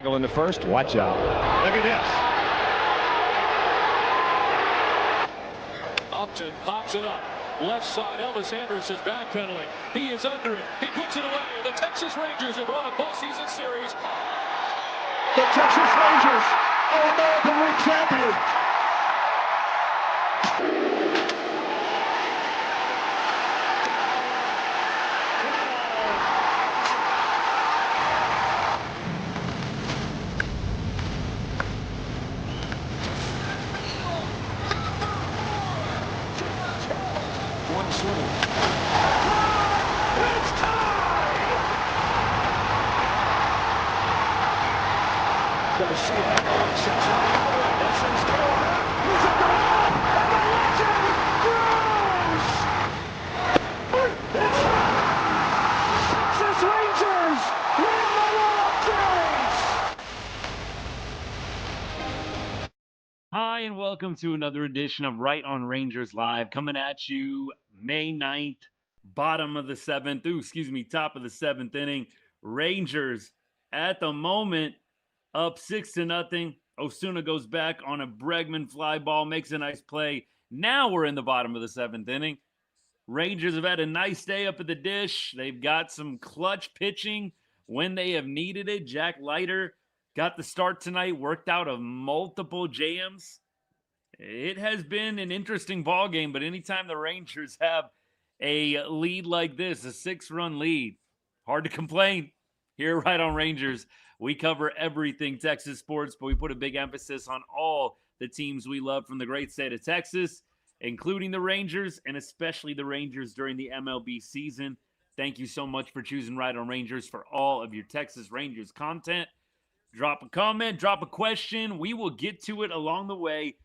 In the first, watch out. Look at this. Upton pops it up. Left side, Elvis Andrus is backpedaling. He is under it. He puts it away. The Texas Rangers have won a postseason series. The Texas Rangers are American League champions. One swing. It's tied! Gonna see it. Sends it the other way. Nelson still on it. He's at the wall. And the legend grows! It's Texas Rangers win the World Series! Hi, and welcome to another edition of Right on Rangers Live, coming at you May 9th, top of the seventh inning. Rangers at the moment up 6-0. Osuna goes back on a Bregman fly ball, makes a nice play. Now we're in the bottom of the seventh inning. Rangers have had a nice day up at the dish. They've got some clutch pitching when they have needed it. Leiter got the start tonight, worked out of multiple jams. It has been an interesting ball game, but anytime the Rangers have a lead like this, a 6-run lead, hard to complain. Here right on Rangers, we cover everything Texas sports, but we put a big emphasis on all the teams we love from the great state of Texas, including the Rangers, and especially the Rangers during the MLB season. Thank you so much for choosing Right on Rangers for all of your Texas Rangers content. Drop a comment, drop a question. We will get to it along the way.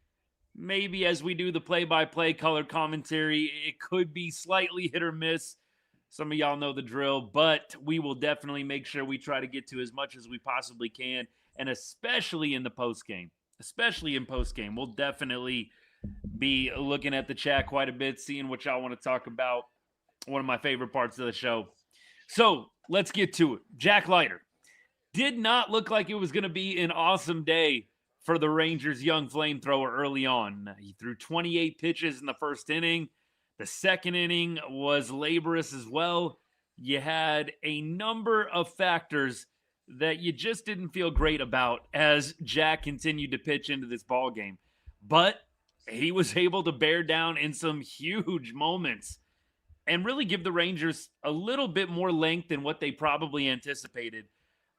Maybe as we do the play-by-play color commentary, it could be slightly hit or miss. Some of y'all know the drill, but we will definitely make sure we try to get to as much as we possibly can, and especially in the postgame. We'll definitely be looking at the chat quite a bit, seeing what y'all want to talk about. One of my favorite parts of the show. So, let's get to it. Joc Leiter. Did not look like it was going to be an awesome day for the Rangers' young flamethrower early on. He threw 28 pitches in the first inning. The second inning was laborious as well. You had a number of factors that you just didn't feel great about as Joc continued to pitch into this ball game. But he was able to bear down in some huge moments and really give the Rangers a little bit more length than what they probably anticipated.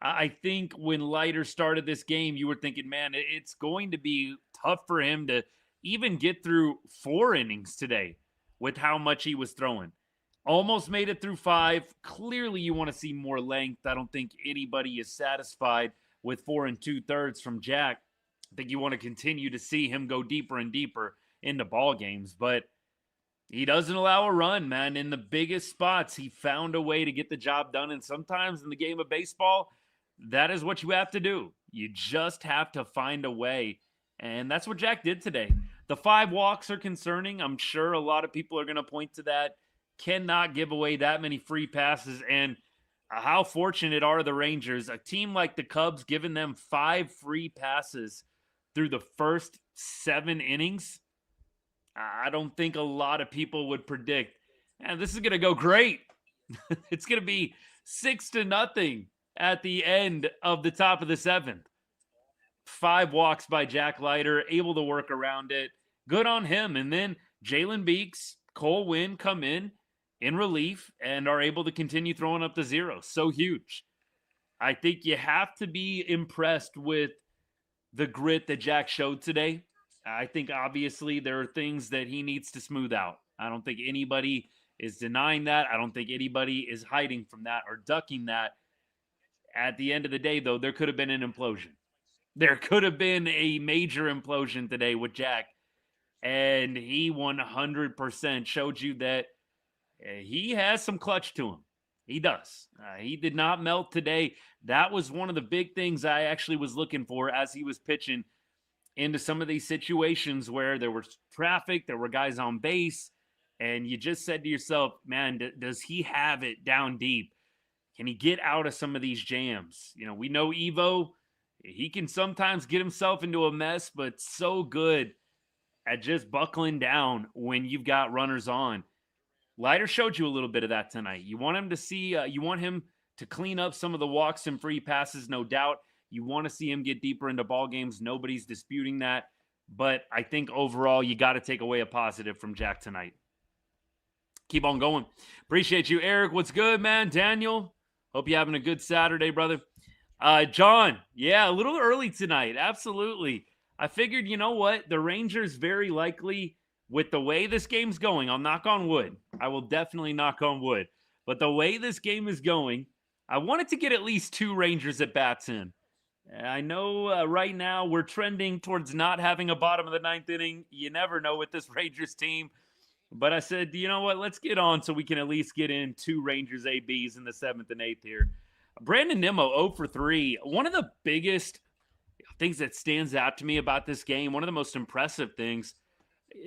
I think when Leiter started this game, you were thinking, man, it's going to be tough for him to even get through 4 innings today with how much he was throwing. Almost made it through 5. Clearly, you want to see more length. I don't think anybody is satisfied with 4 2/3 from Joc. I think you want to continue to see him go deeper and deeper into ball games, but he doesn't allow a run, man. In the biggest spots, he found a way to get the job done, and sometimes in the game of baseball, that is what you have to do. You just have to find a way. And that's what Joc did today. The 5 walks are concerning. I'm sure a lot of people are going to point to that. Cannot give away that many free passes. And how fortunate are the Rangers? A team like the Cubs giving them 5 free passes through the first 7 innings. I don't think a lot of people would predict, man, this is going to go great. It's going to be 6-0. At the end of the top of the 7th. 5 walks by Joc Leiter, able to work around it. Good on him. And then Jalen Beeks, Cole Winn come in relief and are able to continue throwing up the zeros. So huge. I think you have to be impressed with the grit that Joc showed today. I think obviously there are things that he needs to smooth out. I don't think anybody is denying that. I don't think anybody is hiding from that or ducking that. At the end of the day, though, there could have been an implosion. There could have been a major implosion today with Joc. And he 100% showed you that he has some clutch to him. He does. He did not melt today. That was one of the big things I actually was looking for as he was pitching into some of these situations where there was traffic, there were guys on base, and you just said to yourself, man, does he have it down deep? Can he get out of some of these jams? You know, we know Evo he can sometimes get himself into a mess, but so good at just buckling down when you've got runners on. Leiter showed you a little bit of that tonight. You want him to see, you want him to clean up some of the walks and free passes, no doubt. You want to see him get deeper into ball games. Nobody's disputing that. But I think overall, you got to take away a positive from Jack tonight. Keep on going. Appreciate you, Eric. What's good, man? Daniel, hope you're having a good Saturday, brother. John, yeah, a little early tonight. Absolutely. I figured, you know what? The Rangers very likely, with the way this game's going, I'll knock on wood. I will definitely knock on wood. But the way this game is going, I wanted to get at least 2 Rangers at bats in. I know right now we're trending towards not having a bottom of the 9th inning. You never know with this Rangers team. But I said, you know what? Let's get on so we can at least get in 2 Rangers ABs in the 7th and 8th here. Brandon Nimmo, 0 for 3. One of the biggest things that stands out to me about this game, one of the most impressive things,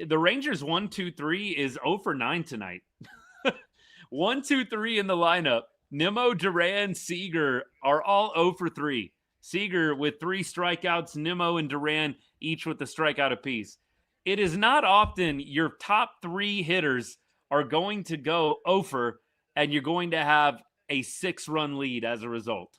the Rangers 1-2-3 is 0 for 9 tonight. 1-2-3 in the lineup. Nimmo, Duran, Seager are all 0 for 3. Seager with 3 strikeouts, Nimmo and Duran each with a strikeout apiece. It is not often your top 3 hitters are going to go 0 for, and you're going to have a 6-run lead as a result.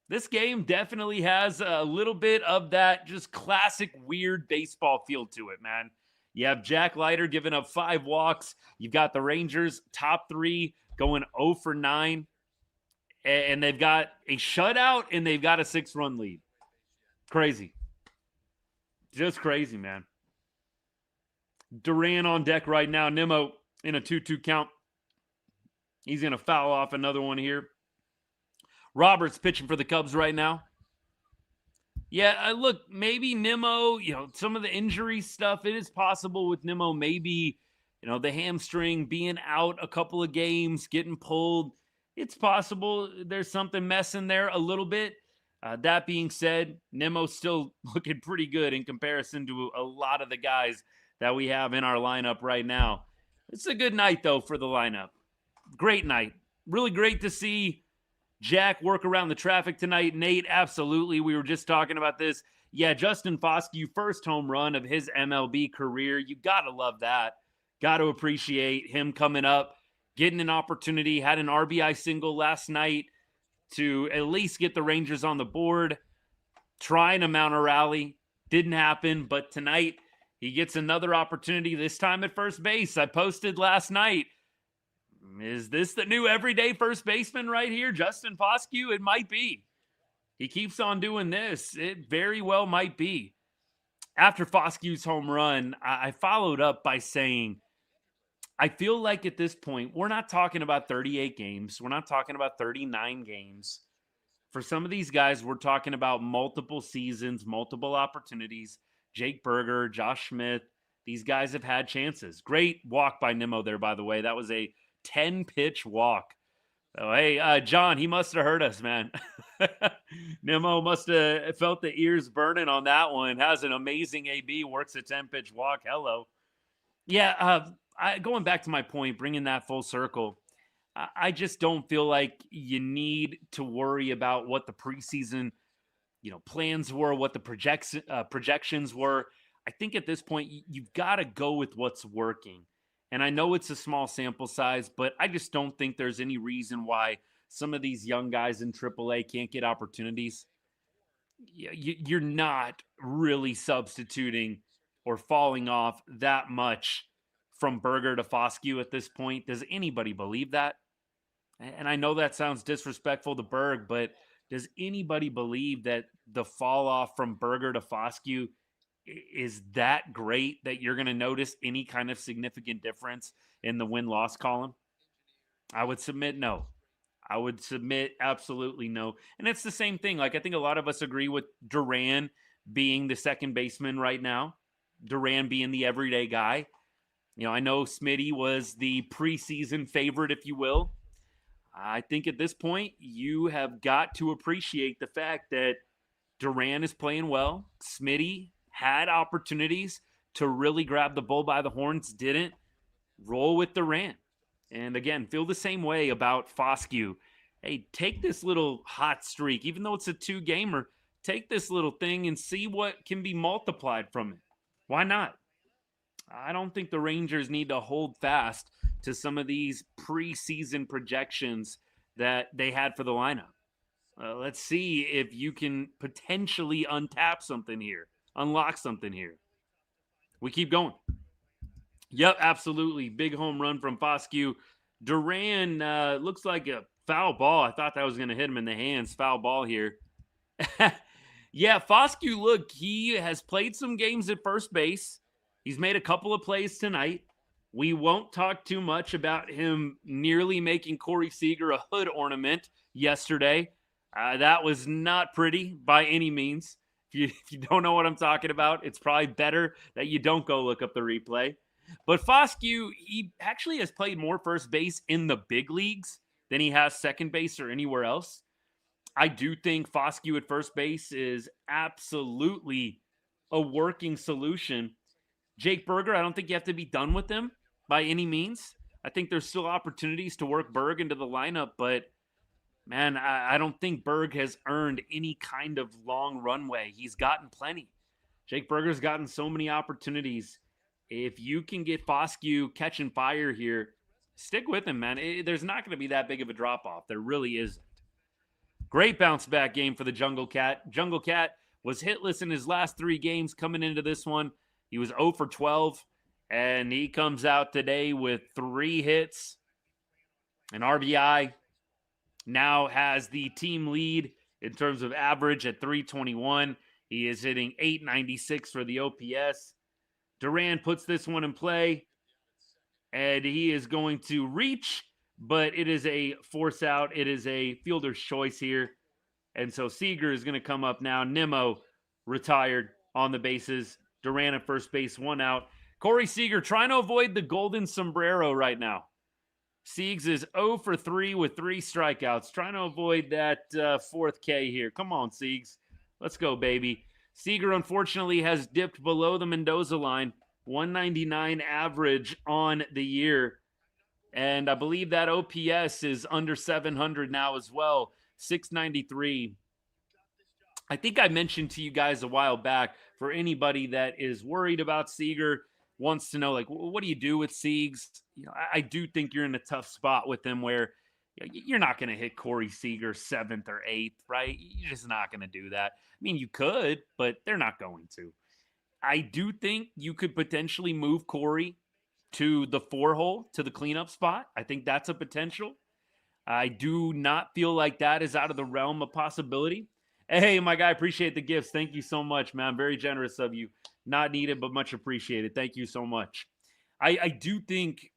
This game definitely has a little bit of that just classic weird baseball feel to it, man. You have Jack Leiter giving up 5 walks. You've got the Rangers top 3 going 0 for 9. And they've got a shutout and they've got a 6-run lead. Crazy. Just crazy, man. Duran on deck right now. Nimmo in a 2-2 count. He's going to foul off another one here. Roberts pitching for the Cubs right now. Yeah, look, maybe Nimmo, some of the injury stuff, it is possible with Nimmo, maybe, the hamstring being out a couple of games, getting pulled. It's possible there's something messing there a little bit. That being said, Nimmo's still looking pretty good in comparison to a lot of the guys that we have in our lineup right now. It's a good night, though, for the lineup. Great night. Really great to see Jack work around the traffic tonight. Nate, absolutely. We were just talking about this. Yeah, Justin Foscue, first home run of his MLB career. You got to love that. Got to appreciate him coming up, getting an opportunity, had an RBI single last night to at least get the Rangers on the board, trying to mount a rally. Didn't happen, but tonight he gets another opportunity, this time at first base. I posted last night, is this the new everyday first baseman right here, Justin Foscue? It might be. He keeps on doing this. It very well might be. After Foscue's home run, I followed up by saying, I feel like at this point, we're not talking about 38 games. We're not talking about 39 games. For some of these guys, we're talking about multiple seasons, multiple opportunities. Jake Berger, Josh Smith, these guys have had chances. Great walk by Nimmo there, by the way. That was a 10-pitch walk. Oh, hey, John, he must have heard us, man. Nimmo must have felt the ears burning on that one. Has an amazing AB, works a 10-pitch walk. Hello. Yeah, going back to my point, bringing that full circle, I just don't feel like you need to worry about what the preseason, plans were, what the projections were. I think at this point, you've got to go with what's working. And I know it's a small sample size, but I just don't think there's any reason why some of these young guys in AAA can't get opportunities. You're not really substituting or falling off that much from Berger to Foscue at this point. Does anybody believe that? And I know that sounds disrespectful to Berg, but does anybody believe that the fall off from Berger to Foscue is that great that you're going to notice any kind of significant difference in the win-loss column? I would submit no. I would submit absolutely no. And it's the same thing. Like, I think a lot of us agree with Duran being the second baseman right now, Duran being the everyday guy. I know Smitty was the preseason favorite, if you will. I think at this point, you have got to appreciate the fact that Duran is playing well. Smitty had opportunities to really grab the bull by the horns, didn't. Roll with Duran. And again, feel the same way about Foscue. Hey, take this little hot streak, even though it's a 2-gamer, take this little thing and see what can be multiplied from it. Why not? I don't think the Rangers need to hold fast to some of these preseason projections that they had for the lineup. Let's see if you can potentially untap something here, unlock something here. We keep going. Yep, absolutely. Big home run from Foscue. Duran looks like a foul ball. I thought that was going to hit him in the hands. Foul ball here. Yeah, Foscue, look, he has played some games at first base. He's made a couple of plays tonight. We won't talk too much about him nearly making Corey Seager a hood ornament yesterday. That was not pretty by any means. If you don't know what I'm talking about, it's probably better that you don't go look up the replay. But Foscue, he actually has played more first base in the big leagues than he has second base or anywhere else. I do think Foscue at first base is absolutely a working solution. Jake Berger, I don't think you have to be done with him by any means. I think there's still opportunities to work Berg into the lineup, but man, I don't think Berg has earned any kind of long runway. He's gotten plenty. Jake Berger's gotten so many opportunities. If you can get Foscue catching fire here, stick with him, man. There's not going to be that big of a drop-off. There really isn't. Great bounce-back game for the Jungle Cat. Jungle Cat was hitless in his last 3 games coming into this one. He was 0 for 12, and he comes out today with 3 hits. An RBI. Now has the team lead in terms of average at 321. He is hitting 896 for the OPS. Duran puts this one in play, and he is going to reach, but it is a force out. It is a fielder's choice here. And so Seager is going to come up now. Nimmo retired on the bases. Duran at first base, 1 out. Corey Seager trying to avoid the golden sombrero right now. Siegs is 0 for 3 with 3 strikeouts. Trying to avoid that 4th K here. Come on, Siegs. Let's go, baby. Seager, unfortunately, has dipped below the Mendoza line. 199 average on the year. And I believe that OPS is under 700 now as well. 693. I think I mentioned to you guys a while back, for anybody that is worried about Seager, wants to know, like, what do you do with Siegs? You know, I do think you're in a tough spot with him where you're not going to hit Corey Seager 7th or 8th, right? You're just not going to do that. I mean, you could, but they're not going to. I do think you could potentially move Corey to the 4-hole, to the cleanup spot. I think that's a potential. I do not feel like that is out of the realm of possibility. Hey, my guy, appreciate the gifts. Thank you so much, man. Very generous of you. Not needed, but much appreciated. Thank you so much. I do think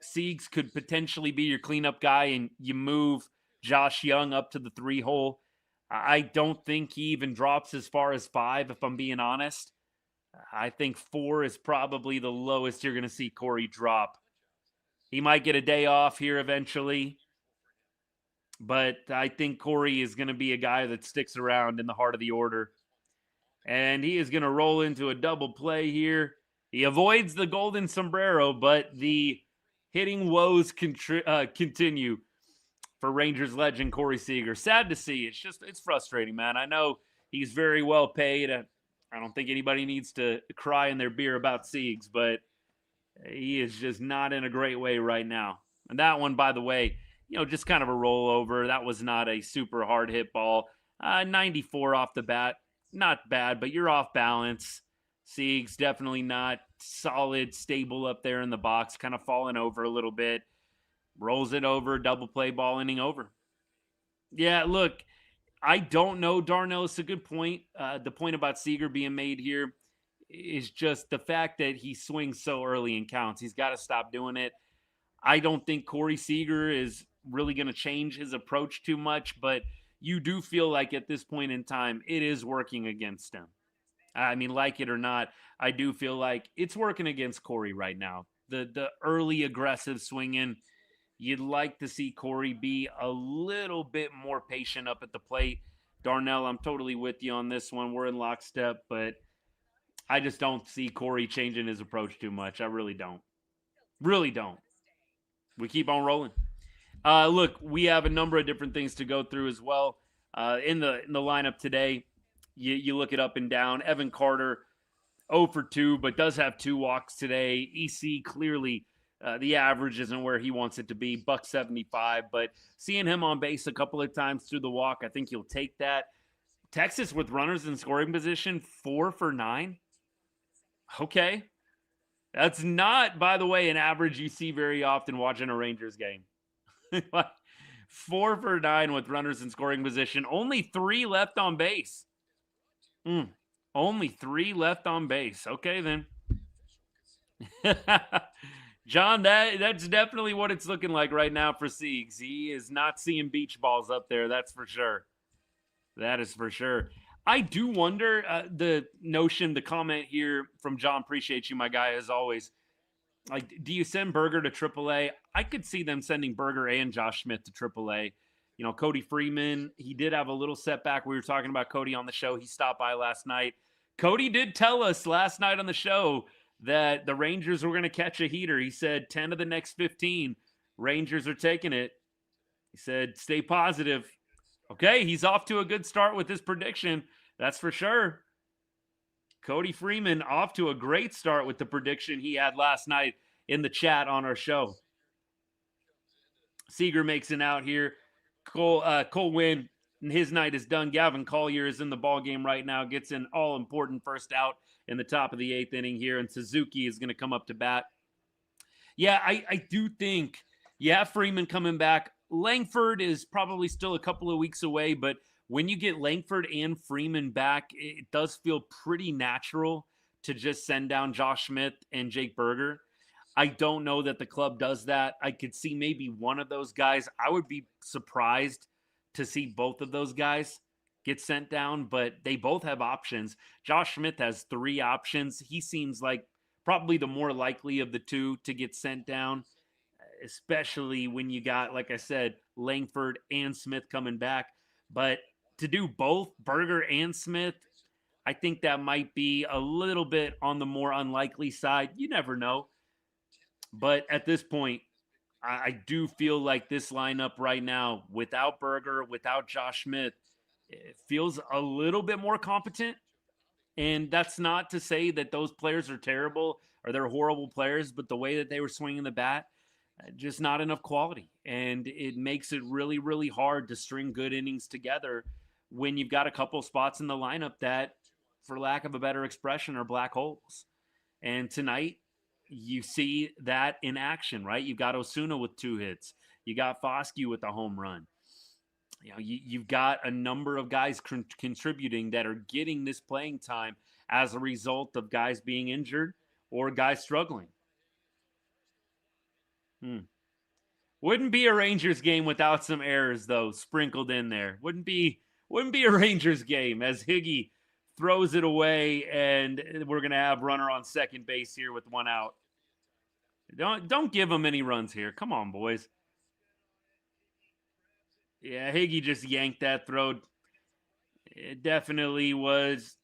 Siegs could potentially be your cleanup guy, and you move Josh Jung up to the 3-hole. I don't think he even drops as far as 5, if I'm being honest. I think 4 is probably the lowest you're going to see Corey drop. He might get a day off here eventually, but I think Corey is going to be a guy that sticks around in the heart of the order. And he is going to roll into a double play here. He avoids the golden sombrero, but the hitting woes continue for Rangers legend Corey Seager. Sad to see. It's frustrating, man. I know he's very well paid. I don't think anybody needs to cry in their beer about Siegs, but he is just not in a great way right now. And that one, by the way, just kind of a rollover. That was not a super hard hit ball. 94 off the bat. Not bad, but you're off balance. Siegs definitely not solid, stable up there in the box, kind of falling over a little bit. Rolls it over, double play, ball inning over. Yeah, look, I don't know, Darnell. It's a good point. The point about Seager being made here is just the fact that he swings so early in counts. He's got to stop doing it. I don't think Corey Seager is really going to change his approach too much, but you do feel like at this point in time, it is working against him. I mean, like it or not, I do feel like it's working against Corey right now. The early aggressive swinging, you'd like to see Corey be a little bit more patient up at the plate. Darnell, I'm totally with you on this one. We're in lockstep, but I just don't see Corey changing his approach too much. I really don't. Really don't. We keep on rolling. Look, we have a number of different things to go through as well in the lineup today. you look it up and down. Evan Carter, 0 for 2, but does have 2 walks today. EC clearly the average isn't where he wants it to be, $175, but seeing him on base a couple of times through the walk, I think you'll take that. Texas with runners in scoring position, 4 for 9. Okay. That's not, by the way, an average you see very often watching a Rangers game. 4 for 9 with runners in scoring position. Only 3 left on base. Only 3 left on base. Okay, then. John, that's definitely what it's looking like right now for Siegs. He is not seeing beach balls up there, that's for sure. That is for sure. I do wonder, the comment here from John, appreciate you, my guy, as always. Like, do you send Berger to AAA? I could see them sending Berger and Josh Smith to AAA. You know, Cody Freeman, he did have a little setback. We were talking about Cody on the show. He stopped by last night. Cody did tell us last night on the show that the Rangers were going to catch a heater. He said 10 of the next 15, Rangers are taking it. He said, stay positive. Okay, he's off to a good start with his prediction. That's for sure. Cody Freeman off to a great start with the prediction he had last night in the chat on our show. Seager makes it out here. Cole Winn, his night is done. Gavin Collier is in the ball game right now. Gets an all-important first out in the top of the 8th inning here, and Suzuki is going to come up to bat. Yeah, I do think, Freeman coming back. Langford is probably still a couple of weeks away, but when you get Langford and Freeman back, it does feel pretty natural to just send down Josh Smith and Jake Berger. I don't know that the club does that. I could see maybe one of those guys. I would be surprised to see both of those guys get sent down, but they both have options. Josh Smith has 3 options. He seems like probably the more likely of the two to get sent down, especially when you got, like I said, Langford and Smith coming back. But to do both Berger and Smith, I think that might be a little bit on the more unlikely side. You never know. But at this point, I do feel like this lineup right now, without Berger, without Josh Smith, it feels a little bit more competent. And that's not to say that those players are terrible or they're horrible players, but the way that they were swinging the bat, just not enough quality. And it makes it really, really hard to string good innings together when you've got a couple spots in the lineup that, for lack of a better expression, are black holes. And tonight, you see that in action, right? You've got Osuna with 2 hits. You got Foscue with a home run. You know, you've got a number of guys contributing that are getting this playing time as a result of guys being injured or guys struggling. Wouldn't be a Rangers game without some errors, though, sprinkled in there. Wouldn't be a Rangers game as Higgy throws it away, and we're going to have runner on second base here with 1 out. Don't give him any runs here. Come on, boys. Yeah, Higgy just yanked that throw. It definitely was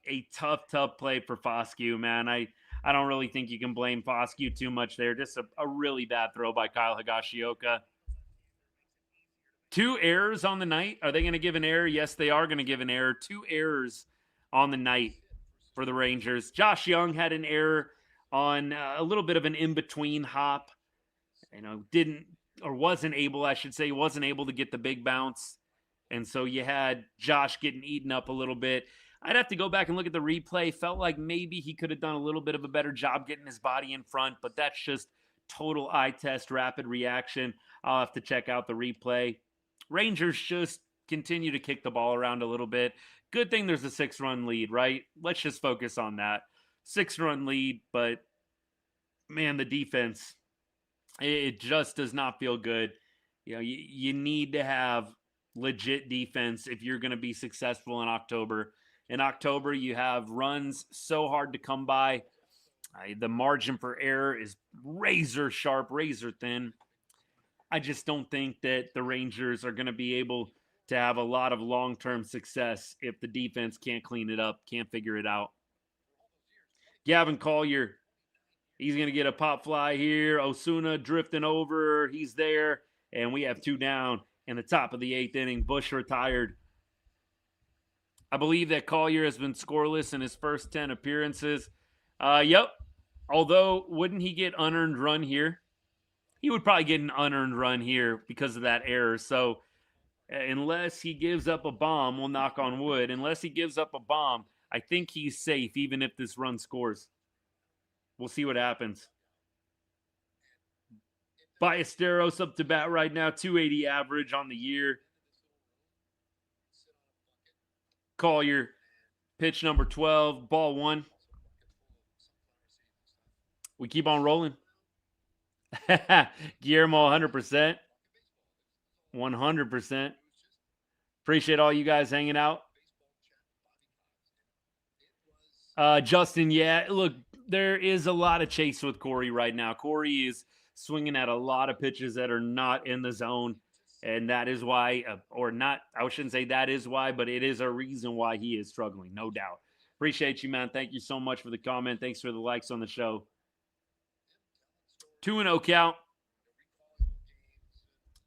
a tough play for Foscue, man. I don't really think you can blame Foscue too much there. Just a really bad throw by Kyle Higashioka. 2 errors on the night. Are they going to give an error? Yes, they are going to give an error. 2 errors on the night for the Rangers. Josh Jung had an error on a little bit of an in-between hop. You know, wasn't able to get the big bounce. And so you had Josh getting eaten up a little bit. I'd have to go back and look at the replay. Felt like maybe he could have done a little bit of a better job getting his body in front, but that's just total eye test, rapid reaction. I'll have to check out the replay. Rangers just continue to kick the ball around a little bit. Good thing there's a 6-run lead, right? Let's just focus on that. 6-run lead, but man, the defense, it just does not feel good. You know, you need to have legit defense if you're going to be successful in October. In October, you have runs so hard to come by. The margin for error is razor sharp, razor thin. I just don't think that the Rangers are going to be able to have a lot of long-term success if the defense can't clean it up, can't figure it out. Gavin Collier, he's going to get a pop fly here. Osuna drifting over. He's there. And we have 2 down in the top of the 8th inning. Bush retired. I believe that Collier has been scoreless in his first 10 appearances. Yep. Although, wouldn't he get unearned run here? He would probably get an unearned run here because of that error. So, unless he gives up a bomb, we'll knock on wood. Unless he gives up a bomb, I think he's safe even if this run scores. We'll see what happens. Ballesteros up to bat right now, 280 average on the year. Collier, pitch number 12, ball 1. We keep on rolling. Guillermo, 100%. 100%. Appreciate all you guys hanging out. Justin, yeah, look, there is a lot of chase with Corey right now. Corey is swinging at a lot of pitches that are not in the zone, and that is why, or not, I shouldn't say that is why, but it is a reason why he is struggling, no doubt. Appreciate you, man. Thank you so much for the comment. Thanks for the likes on the show. 2-0 count.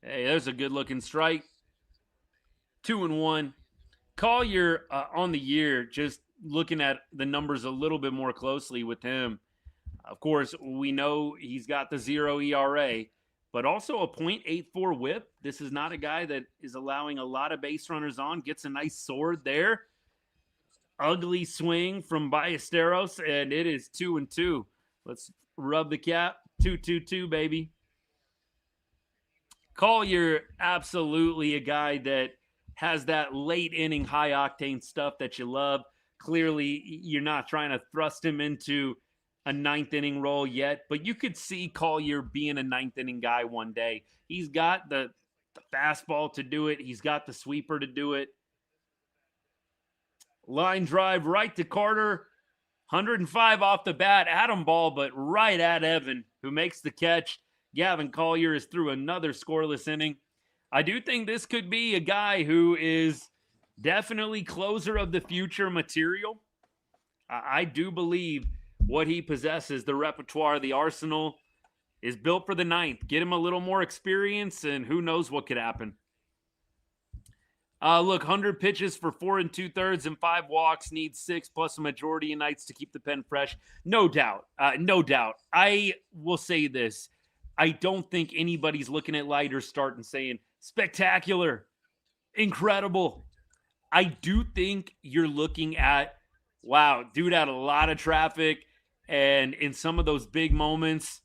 Hey, there's a good-looking strike. 2-1. Collier on the year, just looking at the numbers a little bit more closely with him. Of course, we know he's got the 0 ERA, but also a .84 whip. This is not a guy that is allowing a lot of base runners on. Gets a nice sword there. Ugly swing from Ballesteros, and it is 2-2. Let's rub the cap. 2-2-2, baby. Collier, absolutely a guy that has that late inning high octane stuff that you love. Clearly, you're not trying to thrust him into a ninth inning role yet, but you could see Collier being a ninth inning guy one day. He's got the fastball to do it. He's got the sweeper to do it. Line drive right to Carter. 105 off the bat. Atom ball, but right at Evan, who makes the catch. Gavin Collier is through another scoreless inning. I do think this could be a guy who is definitely closer of the future material. I do believe what he possesses, the repertoire, the arsenal, is built for the ninth. Get him a little more experience, and who knows what could happen. Look, 100 pitches for 4 2/3 and 5 walks, needs 6 plus a majority of nights to keep the pen fresh. No doubt. No doubt. I will say this. I don't think anybody's looking at Leiter's start and saying, spectacular, incredible. I do think you're looking at, wow, dude had a lot of traffic, and in some of those big moments,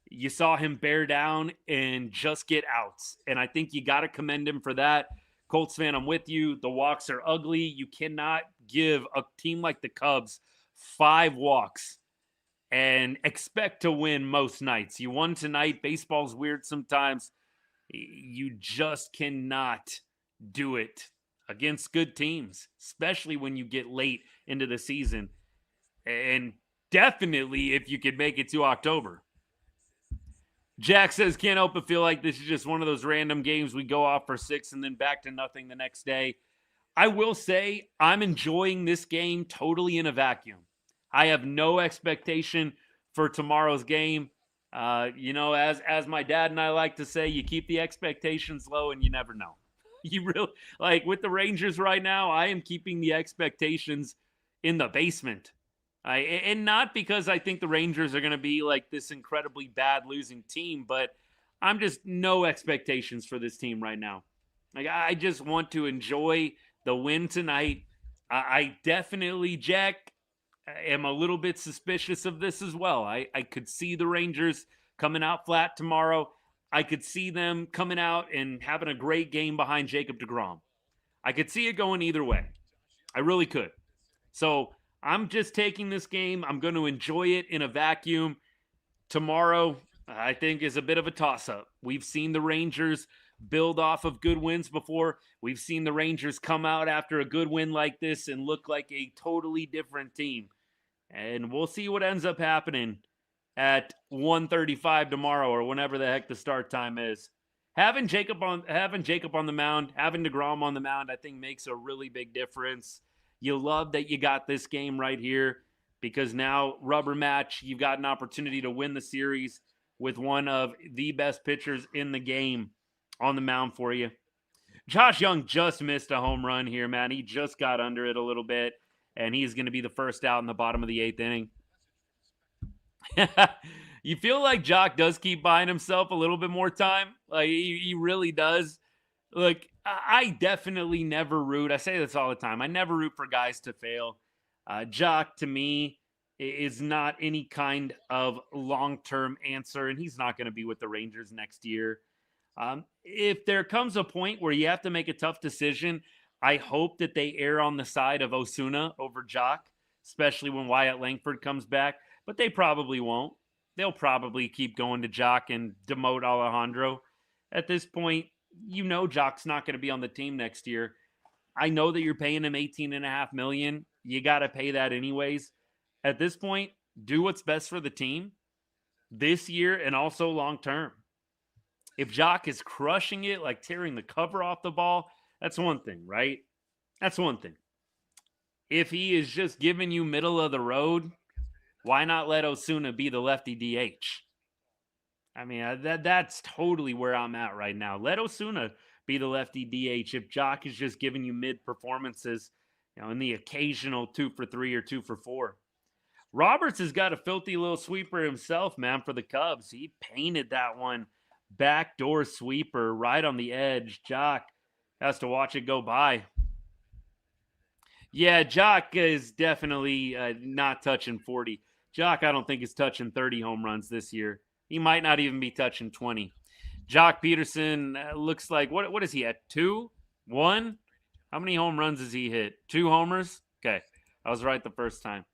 you saw him bear down and just get outs. And I think you got to commend him for that. Colts fan, I'm with you. The walks are ugly. You cannot give a team like the Cubs 5 walks and expect to win most nights. You won tonight. Baseball's weird sometimes. You just cannot do it against good teams, especially when you get late into the season. And definitely if you could make it to October. Jack says, can't help but feel like this is just one of those random games we go off for 6 and then back to nothing the next day. I will say I'm enjoying this game totally in a vacuum. I have no expectation for tomorrow's game. As my dad and I like to say, you keep the expectations low and you never know. You really, like with the Rangers right now, I am keeping the expectations in the basement. And not because I think the Rangers are going to be like this incredibly bad losing team, but I'm just no expectations for this team right now. Like I just want to enjoy the win tonight. I definitely, Jack, am a little bit suspicious of this as well. I could see the Rangers coming out flat tomorrow. I could see them coming out and having a great game behind Jacob deGrom. I could see it going either way. I really could. So I'm just taking this game. I'm going to enjoy it in a vacuum. Tomorrow, I think, is a bit of a toss-up. We've seen the Rangers build off of good wins before. We've seen the Rangers come out after a good win like this and look like a totally different team. And we'll see what ends up happening at 1:35 tomorrow or whenever the heck the start time is. Having Jacob on the mound, having deGrom on the mound, I think makes a really big difference. You love that you got this game right here because now rubber match, you've got an opportunity to win the series with one of the best pitchers in the game on the mound for you. Josh Jung just missed a home run here, man. He just got under it a little bit, and he's going to be the first out in the bottom of the 8th inning. You feel like Joc does keep buying himself a little bit more time. Like, he really does. Look, I definitely never root. I say this all the time. I never root for guys to fail. Joc, to me, is not any kind of long-term answer, and he's not going to be with the Rangers next year. If there comes a point where you have to make a tough decision, I hope that they err on the side of Osuna over Joc, especially when Wyatt Langford comes back, but they probably won't. They'll probably keep going to Joc and demote Alejandro. At this point, you know Joc's not going to be on the team next year. I know that you're paying him $18.5 million. You got to pay that anyways. At this point, do what's best for the team this year and also long term. If Joc is crushing it, like tearing the cover off the ball, that's one thing, right? That's one thing. If he is just giving you middle of the road, why not let Osuna be the lefty DH? I mean, that's totally where I'm at right now. Let Osuna be the lefty DH if Joc is just giving you mid performances, in the occasional 2 for 3 or 2 for 4. Roberts has got a filthy little sweeper himself, man, for the Cubs. He painted that one backdoor sweeper right on the edge. Joc has to watch it go by. Yeah, Joc is definitely not touching 40. Joc, I don't think, is touching 30 home runs this year. He might not even be touching 20. Joc Pederson looks like, what is he at? 2? 1? How many home runs has he hit? 2 homers? Okay, I was right the first time.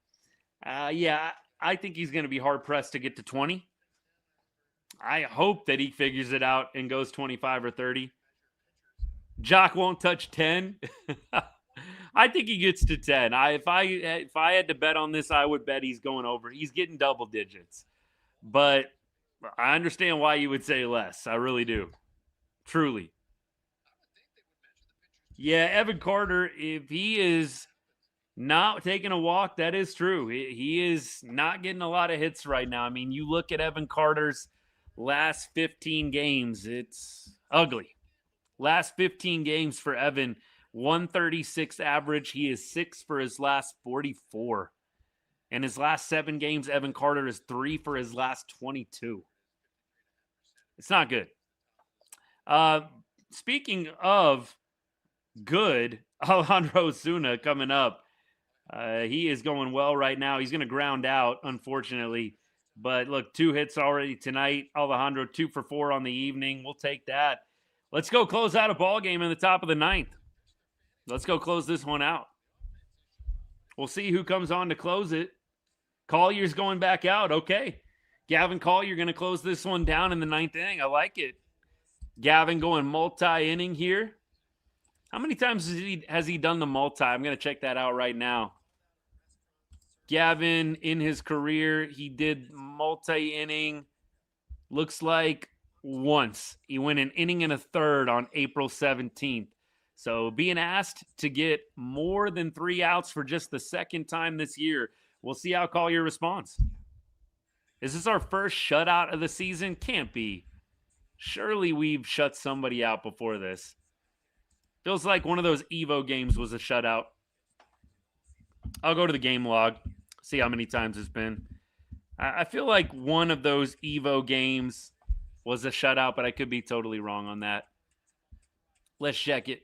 Yeah, I think he's going to be hard-pressed to get to 20. I hope that he figures it out and goes 25 or 30. Joc won't touch 10. I think he gets to 10. If I had to bet on this, I would bet he's going over. He's getting double digits. But I understand why you would say less. I really do. Truly. Yeah, Evan Carter, if he is not taking a walk, that is true. He is not getting a lot of hits right now. I mean, you look at Evan Carter's last 15 games, it's ugly. Last 15 games for Evan, 136 average. He is 6 for his last 44. In his last 7 games, Evan Carter is 3 for his last 22. It's not good. Speaking of good, Alejandro Osuna coming up. He is going well right now. He's going to ground out, unfortunately. But look, 2 hits already tonight. Alejandro 2 for 4 on the evening. We'll take that. Let's go close out a ball game in the top of the 9th. Let's go close this one out. We'll see who comes on to close it. Collier's going back out. Okay. Gavin Collier going to close this one down in the 9th inning. I like it. Gavin going multi-inning here. How many times has he done the multi? I'm going to check that out right now. Gavin, in his career, he did multi-inning, looks like once. He went an inning and a third on April 17th. So being asked to get more than 3 outs for just the second time this year. We'll see how Collier responds. Is this our first shutout of the season? Can't be. Surely we've shut somebody out before this. Feels like one of those Evo games was a shutout. I'll go to the game log, see how many times it's been. I feel like one of those Evo games was a shutout, but I could be totally wrong on that. Let's check it.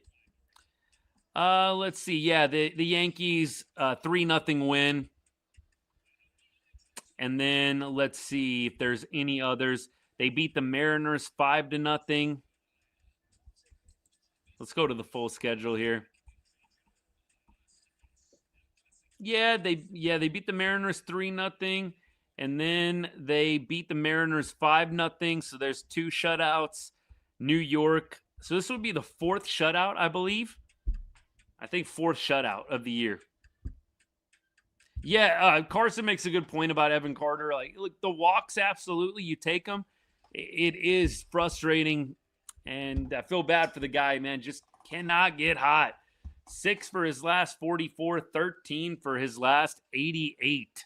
Let's see. Yeah, the Yankees 3-0 win. And then let's see if there's any others. They beat the Mariners 5-0. Let's go to the full schedule here. Yeah, they beat the Mariners 3-0, and then they beat the Mariners 5-0. So there's 2 shutouts. New York. So this would be the 4th shutout, I believe. I think 4th shutout of the year. Yeah, Carson makes a good point about Evan Carter. Like, look, the walks, absolutely, you take them. It is frustrating, and I feel bad for the guy, man. Just cannot get hot. 6 for his last 44, 13 for his last 88.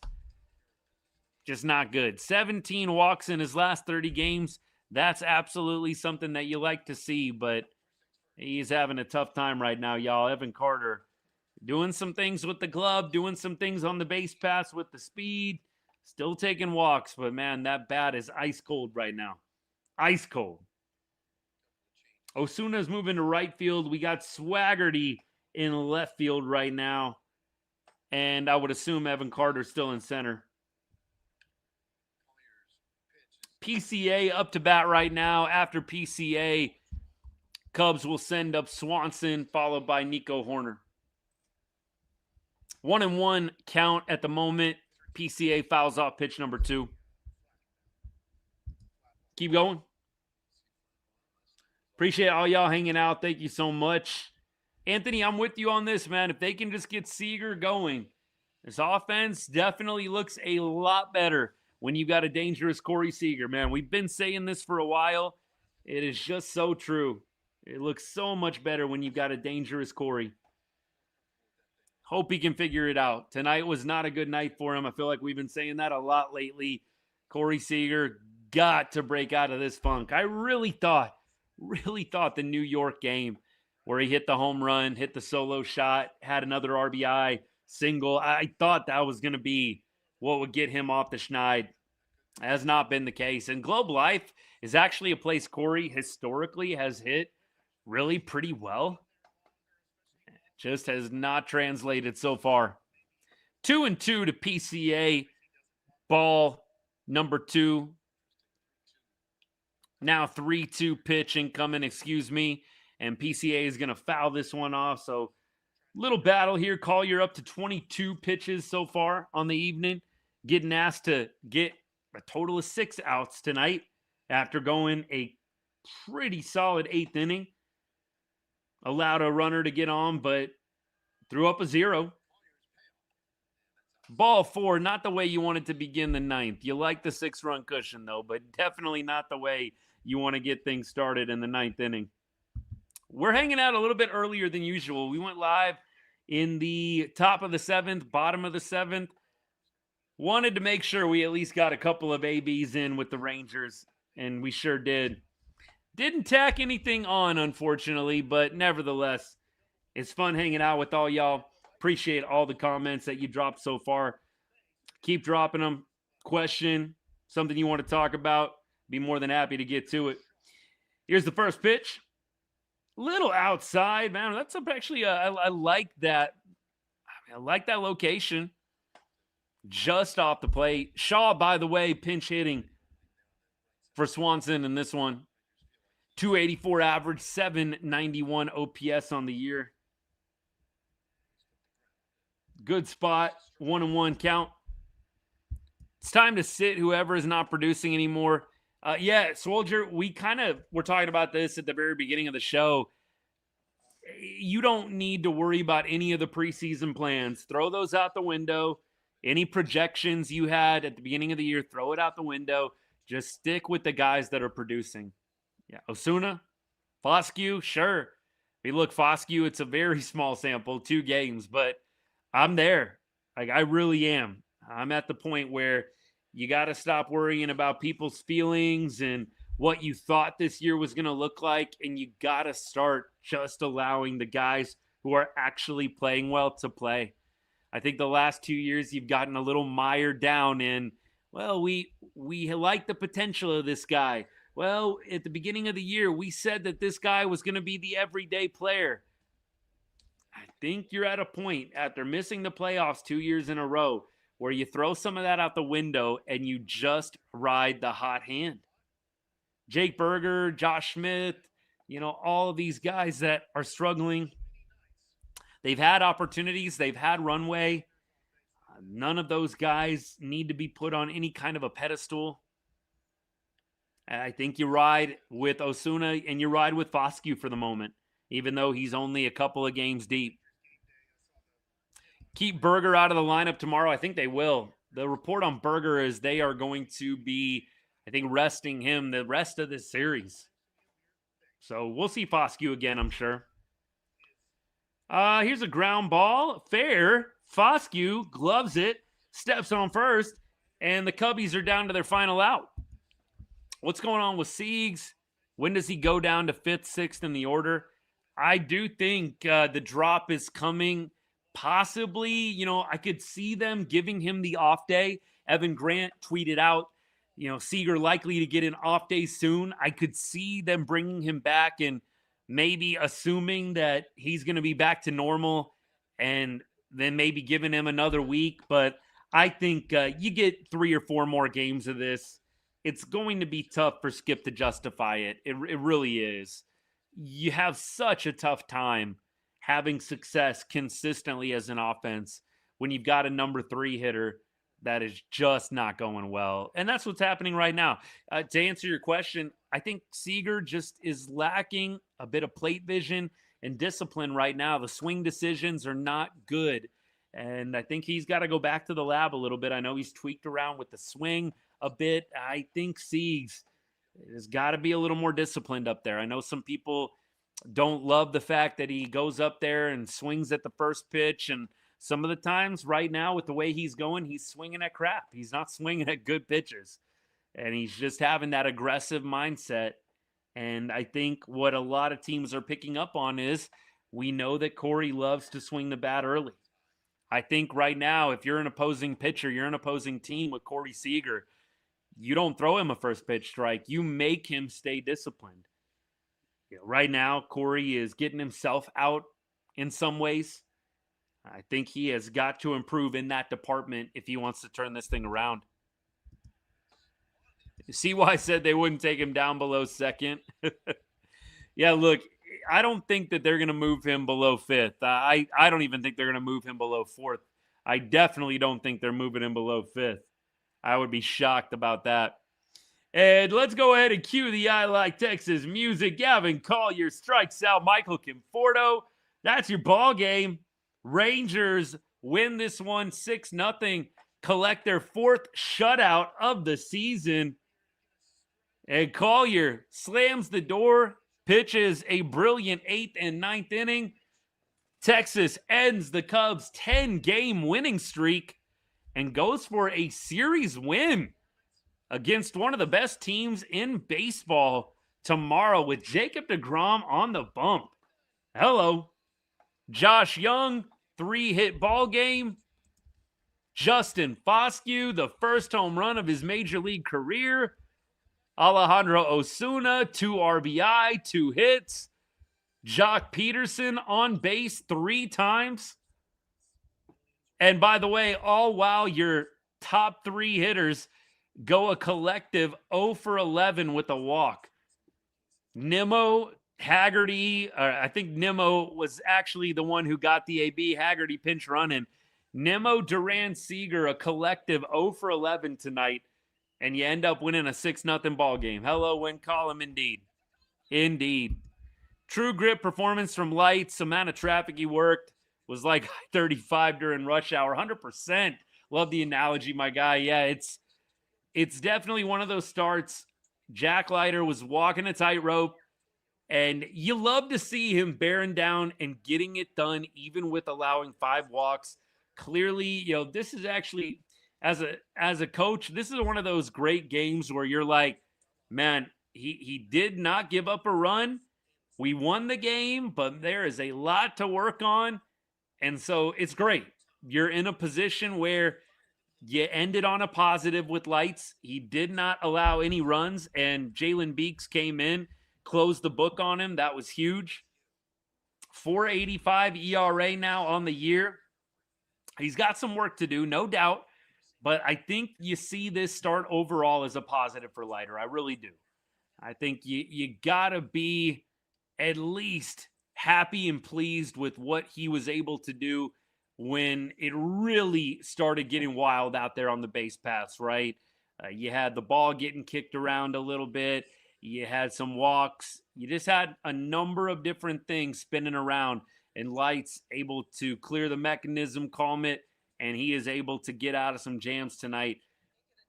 Just not good. 17 walks in his last 30 games. That's absolutely something that you like to see, but He's having a tough time right now, y'all. Evan Carter doing some things with the glove, doing some things on the base pass with the speed, still taking walks. But, man, that bat is ice cold right now. Ice cold. Osuna's moving to right field. We got Swaggerty in left field right now. And I would assume Evan Carter's still in center. PCA up to bat right now. After PCA, Cubs will send up Swanson, followed by Nico Horner. 1-1 count at the moment. PCA fouls off pitch number 2. Keep going. Appreciate all y'all hanging out. Thank you so much. Anthony, I'm with you on this, man. If they can just get Seager going, this offense definitely looks a lot better when you got a dangerous Corey Seager, man. We've been saying this for a while. It is just so true. It looks so much better when you've got a dangerous Corey. Hope he can figure it out. Tonight was not a good night for him. I feel like we've been saying that a lot lately. Corey Seager got to break out of this funk. I really thought the New York game where he hit the home run, hit the solo shot, had another RBI single, I thought that was going to be what would get him off the schneid. Has not been the case. And Globe Life is actually a place Corey historically has hit really pretty well. Just has not translated so far. 2-2 to PCA. Ball number 2. Now 3-2 pitch incoming, excuse me. And PCA is going to foul this one off. So little battle here. Collier up to 22 pitches so far on the evening. Getting asked to get a total of 6 outs tonight after going a pretty solid 8th inning. Allowed a runner to get on, but threw up a 0. Ball 4, not the way you wanted to begin the 9th. You like the 6-run cushion, though, but definitely not the way you want to get things started in the 9th inning. We're hanging out a little bit earlier than usual. We went live in the top of the 7th, bottom of the 7th. Wanted to make sure we at least got a couple of ABs in with the Rangers, and we sure did. Didn't tack anything on, unfortunately, but nevertheless, it's fun hanging out with all y'all. Appreciate all the comments that you dropped so far. Keep dropping them. Question, something you want to talk about, be more than happy to get to it. Here's the first pitch. Little outside, man. That's actually, I like that. I like that location. Just off the plate. Shaw, by the way, pinch hitting for Swanson in this one. 284 average, 791 OPS on the year. Good spot. 1-1 count. It's time to sit whoever is not producing anymore. Yeah, Soldier, we were talking about this at the very beginning of the show. You don't need to worry about any of the preseason plans. Throw those out the window. Any projections you had at the beginning of the year, throw it out the window. Just stick with the guys that are producing. Yeah, Osuna, Foscue, sure. Hey, look, Foscue, it's a very small sample, 2 games, but I'm there. Like, I really am. I'm at the point where you got to stop worrying about people's feelings and what you thought this year was going to look like, and you got to start just allowing the guys who are actually playing well to play. I think the last 2 years you've gotten a little mired down in, well, we like the potential of this guy. Well, at the beginning of the year, we said that this guy was going to be the everyday player. I think you're at a point after missing the playoffs 2 years in a row where you throw some of that out the window and you just ride the hot hand. Jake Berger, Josh Smith, all of these guys that are struggling. They've had opportunities. They've had runway. None of those guys need to be put on any kind of a pedestal. I think you ride with Osuna and you ride with Foscue for the moment, even though he's only a couple of games deep. Keep Berger out of the lineup tomorrow. I think they will. The report on Berger is they are going to be, I think, resting him the rest of this series. So we'll see Foscue again, I'm sure. Here's a ground ball. Fair. Foscue gloves it, steps on first, and the Cubbies are down to their final out. What's going on with Siegs? When does he go down to 5th, 6th in the order? I do think the drop is coming. Possibly, I could see them giving him the off day. Evan Grant tweeted out, Seager likely to get an off day soon. I could see them bringing him back and maybe assuming that he's going to be back to normal and then maybe giving him another week. But I think you get 3 or 4 more games of this. It's going to be tough for Skip to justify it. It really is. You have such a tough time having success consistently as an offense when you've got a number 3 hitter that is just not going well. And that's what's happening right now. To answer your question, I think Seager just is lacking a bit of plate vision and discipline right now. The swing decisions are not good. And I think he's got to go back to the lab a little bit. I know he's tweaked around with the swing a bit. I think Siegs has got to be a little more disciplined up there. I know some people don't love the fact that he goes up there and swings at the first pitch. And some of the times right now with the way he's going, he's swinging at crap. He's not swinging at good pitchers. And he's just having that aggressive mindset. And I think what a lot of teams are picking up on is we know that Corey loves to swing the bat early. I think right now, if you're an opposing pitcher, you're an opposing team with Corey Seager, you don't throw him a first pitch strike. You make him stay disciplined. Right now, Corey is getting himself out in some ways. I think he has got to improve in that department if he wants to turn this thing around. See why I said they wouldn't take him down below second? Yeah, look, I don't think that they're going to move him below 5th. I don't even think they're going to move him below 4th. I definitely don't think they're moving him below 5th. I would be shocked about that. And let's go ahead and cue the I Like Texas music. Gavin Collier strikes out Michael Conforto. That's your ball game. Rangers win this one 6-0. Collect their 4th shutout of the season. And Collier slams the door, pitches a brilliant 8th and 9th inning. Texas ends the Cubs' 10-game winning streak and goes for a series win against one of the best teams in baseball tomorrow with Jacob deGrom on the bump. Hello. Josh Jung, 3-hit ball game. Justin Foscue, the first home run of his major league career. Alejandro Osuna, 2 RBI, 2 hits. Joc Pederson on base 3 times. And by the way, all while your top 3 hitters go a collective 0 for 11 with a walk. Nimmo, Haggerty, I think Nimmo was actually the one who got the AB. Haggerty pinch running. Nimmo, Duran, Seager, a collective 0 for 11 tonight. And you end up winning a 6-0 ball game. Hello, win column, indeed. Indeed. True grit performance from Lights. Amount of traffic he worked was like 35 during rush hour. 100%. Love the analogy, my guy. Yeah, it's definitely one of those starts. Jack Leiter was walking a tightrope, and you love to see him bearing down and getting it done, even with allowing 5 walks. Clearly, this is actually, as a coach, this is one of those great games where you're like, man, he did not give up a run. We won the game, but there is a lot to work on. And so it's great. You're in a position where you ended on a positive with Lights. He did not allow any runs, and Jalen Beeks came in, closed the book on him. That was huge. 4.85 ERA now on the year. He's got some work to do, no doubt, but I think you see this start overall as a positive for Leiter. I really do. I think you got to be at least happy and pleased with what he was able to do when it really started getting wild out there on the base paths, right? You had the ball getting kicked around a little bit. You had some walks. You just had a number of different things spinning around, and Lights able to clear the mechanism, calm it, and he is able to get out of some jams tonight.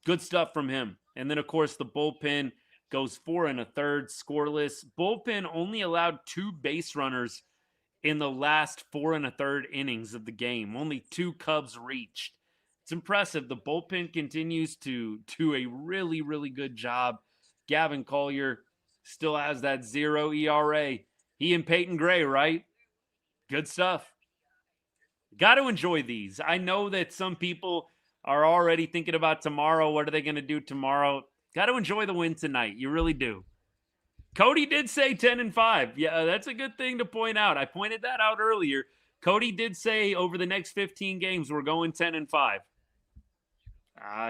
Good stuff from him. And then, of course, the bullpen goes 4 1/3 scoreless. Bullpen only allowed 2 base runners in the last 4 1/3 innings of the game. Only 2 Cubs reached. It's impressive. The bullpen continues to do a really, really good job. Gavin Collier still has that 0 ERA. He and Peyton Gray, right? Good stuff. Got to enjoy these. I know that some people are already thinking about tomorrow. What are they going to do tomorrow? Got to enjoy the win tonight. You really do. Cody did say 10-5. Yeah, that's a good thing to point out. I pointed that out earlier. Cody did say over the next 15 games, we're going 10-5.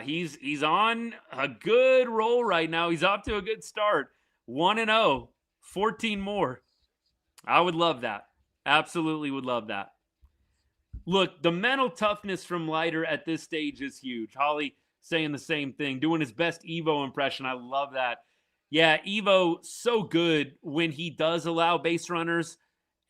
He's on a good roll right now. He's off to a good start. 1-0, 14 more. I would love that. Absolutely would love that. Look, the mental toughness from Leiter at this stage is huge. Holly saying the same thing, doing his best Evo impression. I love that. Yeah, Evo, so good when he does allow base runners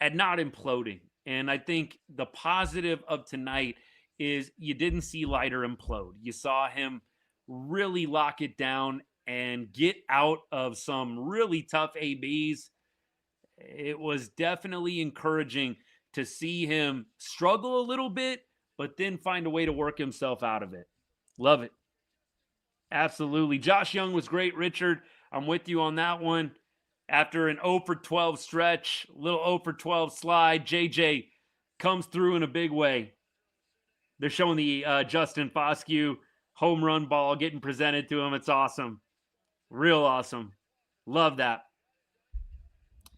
and not imploding. And I think the positive of tonight is you didn't see Leiter implode. You saw him really lock it down and get out of some really tough ABs. It was definitely encouraging to see him struggle a little bit, but then find a way to work himself out of it. Love it. Absolutely. Josh Jung was great, Richard. I'm with you on that one. After an 0 for 12 stretch, little 0 for 12 slide, JJ comes through in a big way. They're showing the Justin Foscue home run ball getting presented to him. It's awesome. Real awesome. Love that.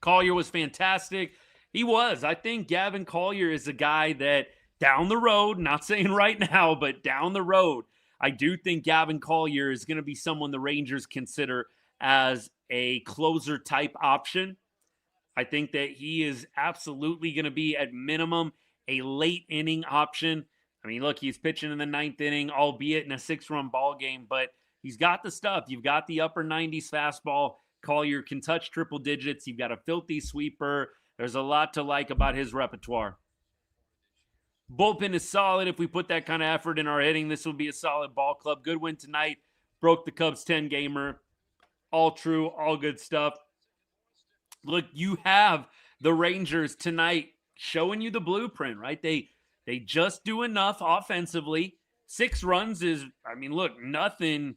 Collier was fantastic. He was. I think Gavin Collier is a guy that down the road, not saying right now, but down the road, I do think Gavin Collier is going to be someone the Rangers consider as a closer type option. I think that he is absolutely going to be at minimum a late inning option. I mean, look, he's pitching in the 9th inning, albeit in a 6-run ball game, but he's got the stuff. You've got the upper 90s fastball. Collier can touch triple digits. You've got a filthy sweeper. There's a lot to like about his repertoire. Bullpen is solid. If we put that kind of effort in our hitting, this will be a solid ball club. Good win tonight. Broke the Cubs 10-gamer. All true, all good stuff. Look, you have the Rangers tonight showing you the blueprint, right? They just do enough offensively. 6 runs is, I mean, look, nothing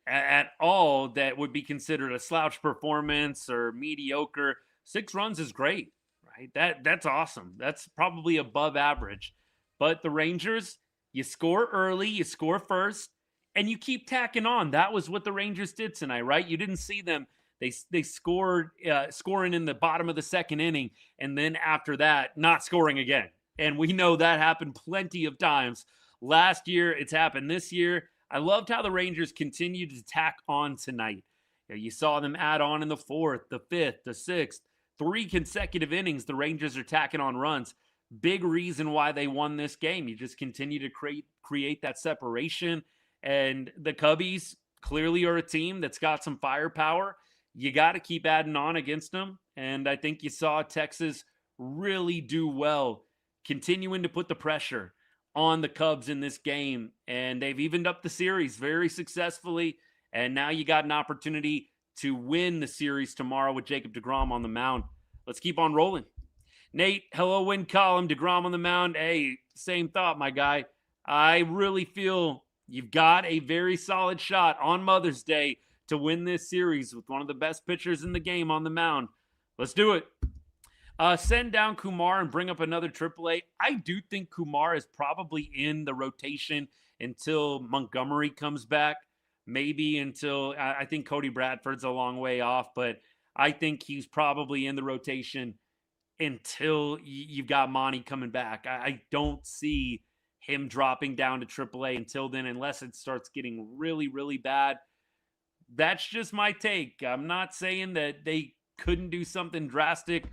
at all that would be considered a slouch performance or mediocre. 6 runs is great, right? That's awesome. That's probably above average. But the Rangers, you score early, you score first, and you keep tacking on. That was what the Rangers did tonight, right? You didn't see them. They scored scoring in the bottom of the 2nd inning, and then after that, not scoring again. And we know that happened plenty of times. Last year, it's happened this year. I loved how the Rangers continued to tack on tonight. You saw them add on in the 4th, the 5th, the 6th. 3 consecutive innings, the Rangers are tacking on runs. Big reason why they won this game. You just continue to create that separation. And the Cubbies clearly are a team that's got some firepower. You got to keep adding on against them. And I think you saw Texas really do well, continuing to put the pressure on the Cubs in this game. And they've evened up the series very successfully. And now you got an opportunity to win the series tomorrow with Jacob deGrom on the mound. Let's keep on rolling. Nate, hello, win column. deGrom on the mound. Hey, same thought, my guy. I really feel you've got a very solid shot on Mother's Day to win this series with one of the best pitchers in the game on the mound. Let's do it. Send down Kumar and bring up another AAA. I do think Kumar is probably in the rotation until Montgomery comes back. Maybe until, I think Cody Bradford's a long way off, but I think he's probably in the rotation until you've got Monty coming back. I don't see him dropping down to AAA until then, unless it starts getting really, really bad. That's just my take. I'm not saying that they couldn't do something drastic.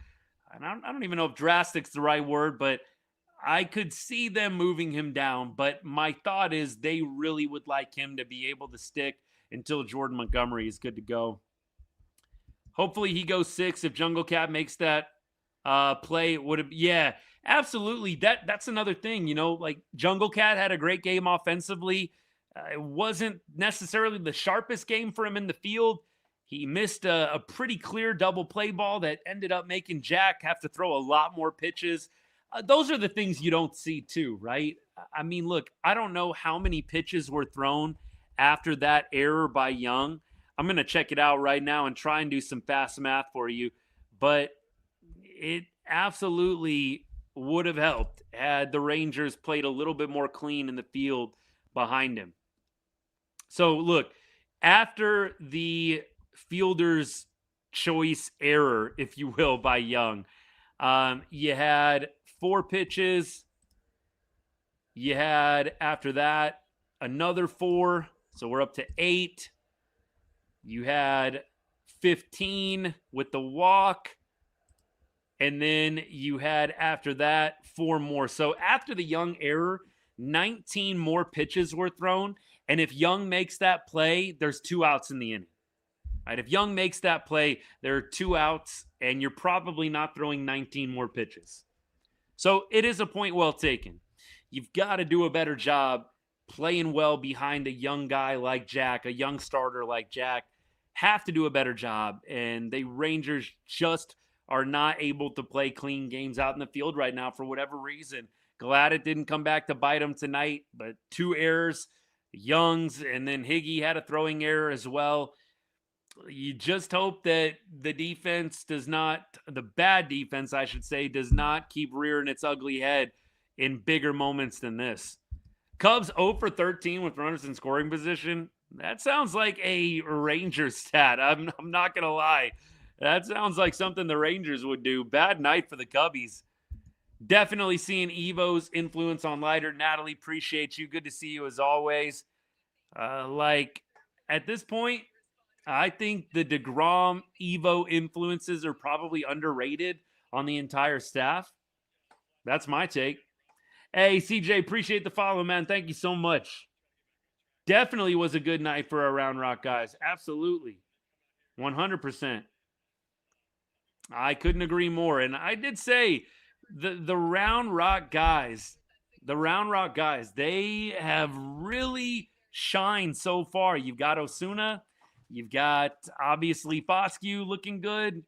I don't even know if drastic's the right word, but I could see them moving him down. But my thought is they really would like him to be able to stick until Jordan Montgomery is good to go. Hopefully he goes 6 if Jungle Cat makes that play. Yeah, absolutely. That's another thing, like Jungle Cat had a great game offensively. It wasn't necessarily the sharpest game for him in the field. He missed a pretty clear double play ball that ended up making Jack have to throw a lot more pitches. Those are the things you don't see too, right? I mean, look, I don't know how many pitches were thrown after that error by Jung. I'm going to check it out right now and try and do some fast math for you. But it absolutely would have helped had the Rangers played a little bit more clean in the field behind him. So look, after the fielder's choice error, if you will, by Jung, you had 4 pitches. You had, after that, another 4. So we're up to 8. You had 15 with the walk. And then you had, after that, 4 more. So after the Jung error, 19 more pitches were thrown. And if Jung makes that play, there's 2 outs in the inning. Right? If Jung makes that play, there are 2 outs, and you're probably not throwing 19 more pitches. So it is a point well taken. You've got to do a better job playing well behind a young guy like Jack, a young starter like Jack. Have to do a better job. And the Rangers just are not able to play clean games out in the field right now for whatever reason. Glad it didn't come back to bite them tonight, but 2 errors, Jung's, and then Higgy had a throwing error as well. You just hope that the defense does not, the bad defense, I should say, does not keep rearing its ugly head in bigger moments than this. Cubs 0 for 13 with runners in scoring position. That sounds like a Rangers stat. I'm not going to lie. That sounds like something the Rangers would do. Bad night for the Cubbies. Definitely seeing Evo's influence on Leiter. Natalie, appreciate you. Good to see you as always. At this point, I think the DeGrom Evo influences are probably underrated on the entire staff. That's my take. Hey, CJ, appreciate the follow, man. Thank you so much. Definitely was a good night for our Round Rock guys. Absolutely. 100%. I couldn't agree more. And I did say the Round Rock guys, they have really shined so far. You've got Osuna. You've got, obviously, Foscue looking good.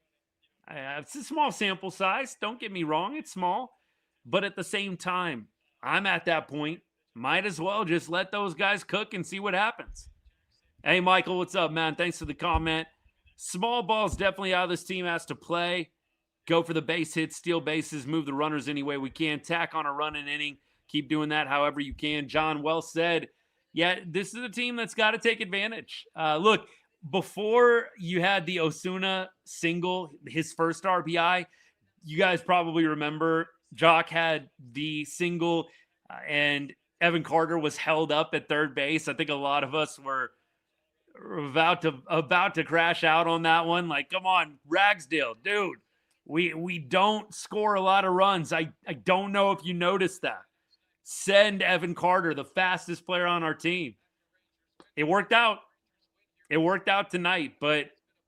It's a small sample size. Don't get me wrong. It's small. But at the same time, I'm at that point. Might as well just let those guys cook and see what happens. Hey, Michael, what's up, man? Thanks for the comment. Small ball's definitely how this team has to play. Go for the base hits, steal bases, move the runners any way we can. Tack on a run an inning. Keep doing that however you can. John, well said. Yeah, this is a team that's got to take advantage. Look, before you had the Osuna single, his first RBI, you guys probably remember Joc had the single and Evan Carter was held up at third base. I think a lot of us were about to crash out on that one. Like, come on, Ragsdale, dude. We don't score a lot of runs. I don't know if you noticed that. Send Evan Carter, the fastest player on our team. It worked out. It worked out tonight, but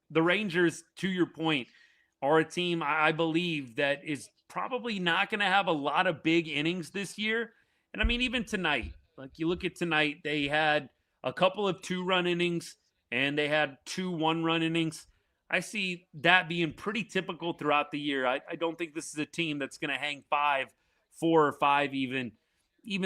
the Rangers, to your point, are a team I believe that is probably not going to have a lot of big innings this year. And I mean, even tonight, like you look at tonight, they had a couple of 2-run innings and they had 2 1-run innings. I see that being pretty typical throughout the year. I don't think this is a team that's going to hang 5, 4 or 5 even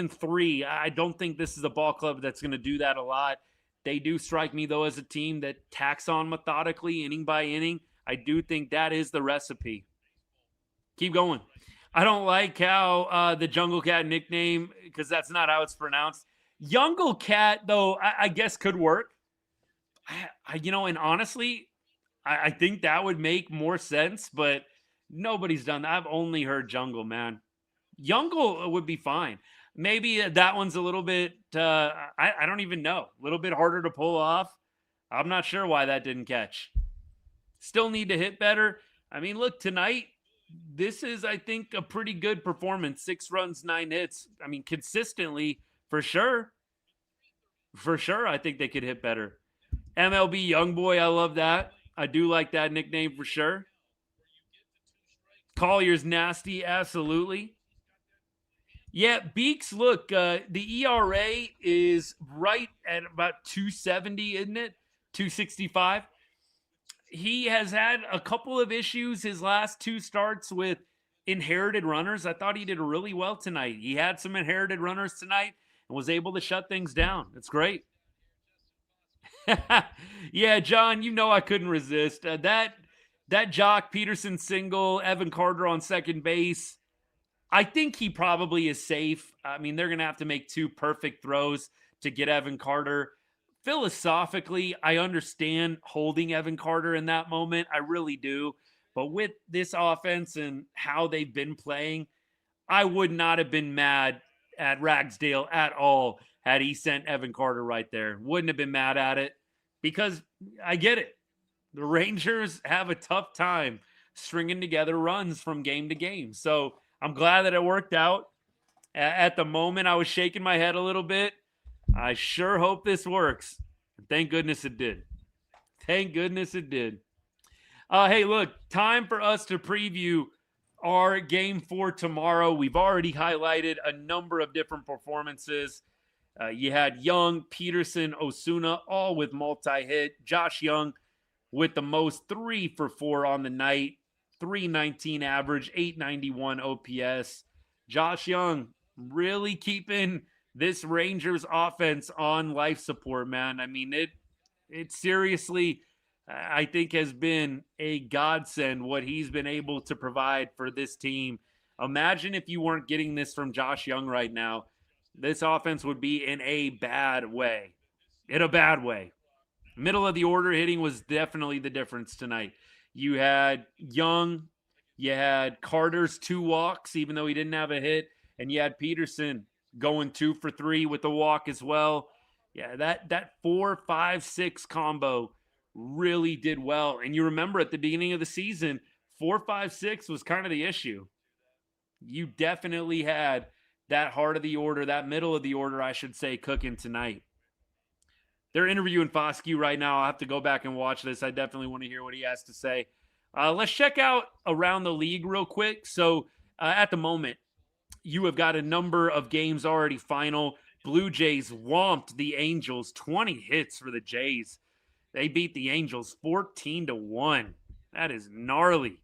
3. I don't think this is a ball club that's going to do that a lot. They do strike me, though, as a team that tacks on methodically, inning by inning. I do think that is the recipe. Keep going. I don't like how the Jungle Cat nickname, because that's not how it's pronounced. Jungle Cat, though, I guess could work. And honestly, I think that would make more sense, but nobody's done that. I've only heard Jungle, man. Jungle would be fine. Maybe that one's a little bit, I don't even know, a little bit harder to pull off. I'm not sure why that didn't catch. Still need to hit better. I mean, look, tonight, this is, I think, a pretty good performance. 6 runs, 9 hits. I mean, consistently, for sure. For sure, I think they could hit better. MLB Youngboy, I love that. I do like that nickname for sure. Collier's nasty, absolutely. Yeah, Beeks, look, the ERA is right at about 270, isn't it? 265. He has had a couple of issues his last 2 starts with inherited runners. I thought he did really well tonight. He had some inherited runners tonight and was able to shut things down. It's great. Yeah, John, you know I couldn't resist. That that Joc Pederson single, Evan Carter on second base, I think he probably is safe. I mean, they're going to have to make 2 perfect throws to get Evan Carter. Philosophically, I understand holding Evan Carter in that moment. I really do. But with this offense and how they've been playing, I would not have been mad at Ragsdale at all had he sent Evan Carter right there. Wouldn't have been mad at it because I get it. The Rangers have a tough time stringing together runs from game to game. So I'm glad that it worked out. At the moment, I was shaking my head a little bit. I sure hope this works. Thank goodness it did. Thank goodness it did. Hey, look, time for us to preview our game for tomorrow. We've already highlighted a number of different performances. You had Jung, Pederson, Osuna, all with multi-hit. Josh Jung with the most, 3 for 4 on the night, 319 average, 891 OPS. Josh Jung really keeping this Rangers offense on life support, man. I mean, it seriously, I think, has been a godsend what he's been able to provide for this team. Imagine if you weren't getting this from Josh Jung right now. This offense would be in a bad way. In a bad way. Middle of the order hitting was definitely the difference tonight. You had Jung, you had Carter's 2 walks, even though he didn't have a hit, and you had Pederson going 2 for 3 with a walk as well. Yeah, that 4-5-6 combo really did well. And you remember at the beginning of the season, 4-5-6 was kind of the issue. You definitely had that heart of the order, that middle of the order, I should say, cooking tonight. They're interviewing Foscue right now. I'll have to go back and watch this. I definitely want to hear what he has to say. Let's check out around the league real quick. So at the moment, you have got a number of games already final. Blue Jays whomped the Angels, 20 hits for the Jays. They beat the Angels 14-1. That is gnarly.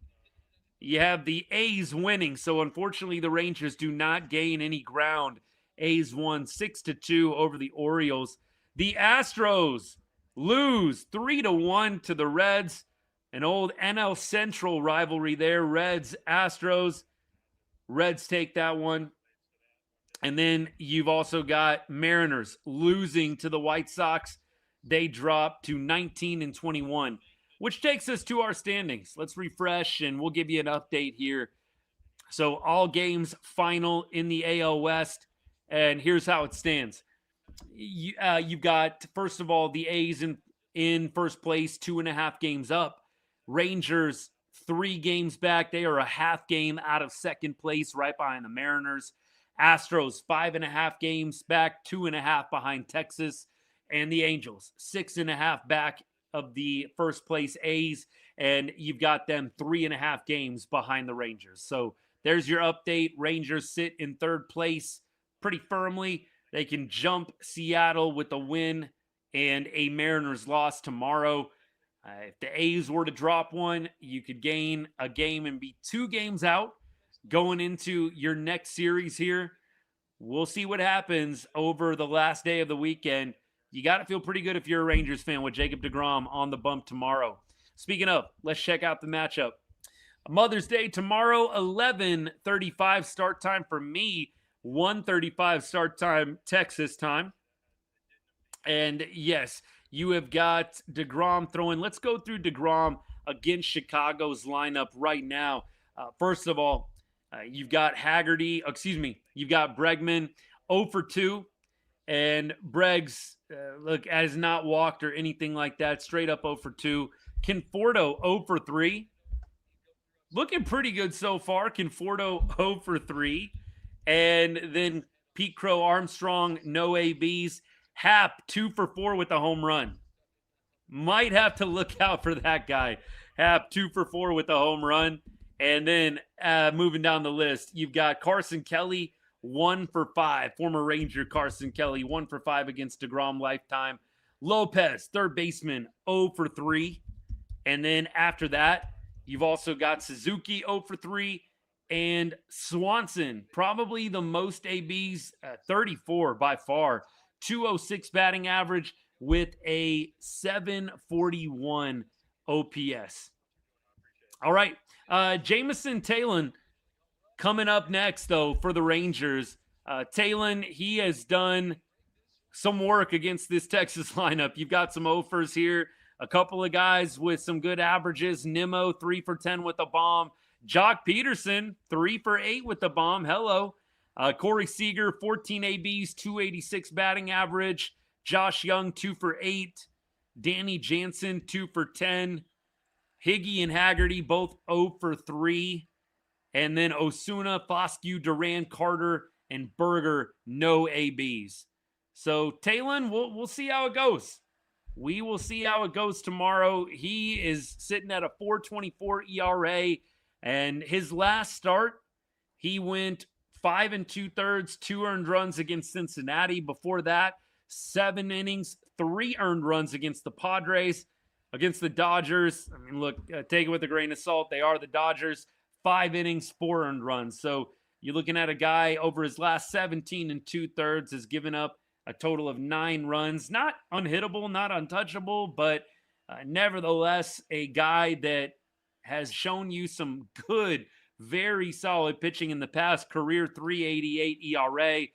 You have the A's winning, so unfortunately the Rangers do not gain any ground. A's won 6-2 over the Orioles. The Astros lose 3-1 to the Reds. An old NL Central rivalry there. Reds, Astros. Reds take that one. And then you've also got Mariners losing to the White Sox. They drop to 19-21, which takes us to our standings. Let's refresh and we'll give you an update here. So all games final in the AL West. And here's how it stands. You've got, first of all, the A's in first place, 2.5 games up. Rangers 3 games back. They are a half game out of second place, right behind the Mariners. Astros 5.5 games back, 2.5 behind Texas. And the Angels 6.5 back of the first place A's. And you've got them 3.5 games behind the Rangers. So there's your update. Rangers sit in third place pretty firmly. They can jump Seattle with a win and a Mariners loss tomorrow. If the A's were to drop one, you could gain a game and be 2 games out going into your next series here. We'll see what happens over the last day of the weekend. You got to feel pretty good if you're a Rangers fan with Jacob deGrom on the bump tomorrow. Speaking of, let's check out the matchup. Mother's Day tomorrow, 11:35 start time for me. 1:35 start time, Texas time. And yes, you have got deGrom throwing. Let's go through deGrom against Chicago's lineup right now. First of all, you've got you've got Bregman 0 for 2. And Breggs, has not walked or anything like that. Straight up 0 for 2. Conforto 0 for 3. Looking pretty good so far. Conforto 0 for 3. And then Pete Crow Armstrong, no ABs. Happ 2 for 4 with a home run. Might have to look out for that guy. Happ 2 for 4 with a home run. And then moving down the list, you've got Carson Kelly 1 for 5. Former Ranger Carson Kelly 1 for 5 against deGrom lifetime. Lopez, third baseman, 0 for 3. And then after that, you've also got Suzuki 0 for 3. And Swanson, probably the most ABs, 34 by far. 206 batting average with a 741 OPS. All right. Jameson Taylor coming up next, though, for the Rangers. Taylor, he has done some work against this Texas lineup. You've got some offers here. A couple of guys with some good averages. Nimmo, 3 for 10 with a bomb. Joc Pederson, 3 for 8 with the bomb. Hello. Corey Seager, 14 ABs, 286 batting average. Josh Jung, 2 for 8. Danny Jansen, 2 for 10. Higgy and Haggerty, both 0 for 3. And then Osuna, Foscue, Duran, Carter, and Berger, no ABs. So Taylor, we'll see how it goes. We will see how it goes tomorrow. He is sitting at a 4.24 ERA, and his last start, he went 5 2/3, 2 earned runs against Cincinnati. Before that, 7 innings, 3 earned runs against the Padres. Against the Dodgers, I mean, look, take it with a grain of salt. They are the Dodgers. 5 innings, 4 earned runs. So you're looking at a guy over his last 17 2/3 has given up a total of 9 runs. Not unhittable, not untouchable, but nevertheless, a guy that has shown you some good, very solid pitching in the past. Career 3.88 ERA.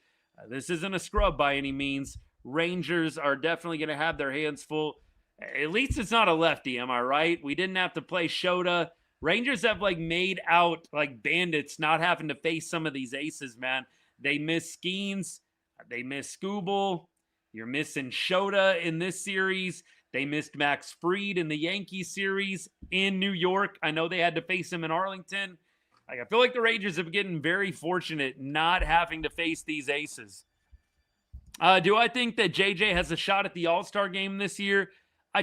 This isn't a scrub by any means. Rangers are definitely going to have their hands full. At least it's not a lefty, am I right? We didn't have to play Shota. Rangers have made out like bandits not having to face some of these aces, man. They miss Skeens. They missed Skubal. You're missing Shota in this series. They missed Max Fried in the Yankees series in New York. I know they had to face him in Arlington. I feel like the Rangers have been very fortunate not having to face these aces. Do I think that JJ has a shot at the All-Star game this year?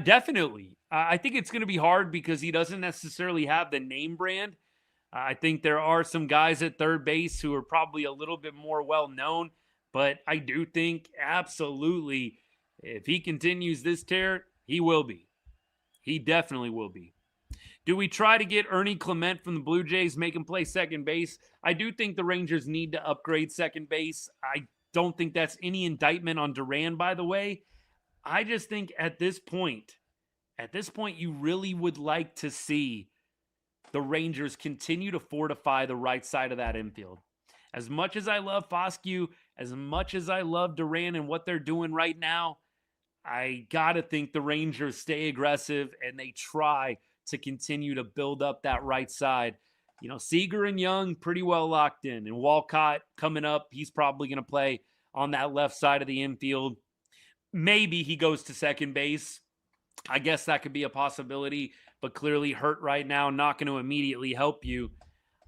Definitely. I think it's going to be hard because he doesn't necessarily have the name brand. I think there are some guys at third base who are probably a little bit more well-known. But I do think absolutely if he continues this tear, he will be. He definitely will be. Do we try to get Ernie Clement from the Blue Jays, make him play second base? I do think the Rangers need to upgrade second base. I don't think that's any indictment on Duran, by the way. I just think at this point, you really would like to see the Rangers continue to fortify the right side of that infield. As much as I love Foscue, as much as I love Duran and what they're doing right now, I got to think the Rangers stay aggressive and they try to continue to build up that right side. You know, Seager and Jung pretty well locked in. And Walcott coming up, he's probably going to play on that left side of the infield. Maybe he goes to second base. I guess that could be a possibility, but clearly hurt right now, not going to immediately help you.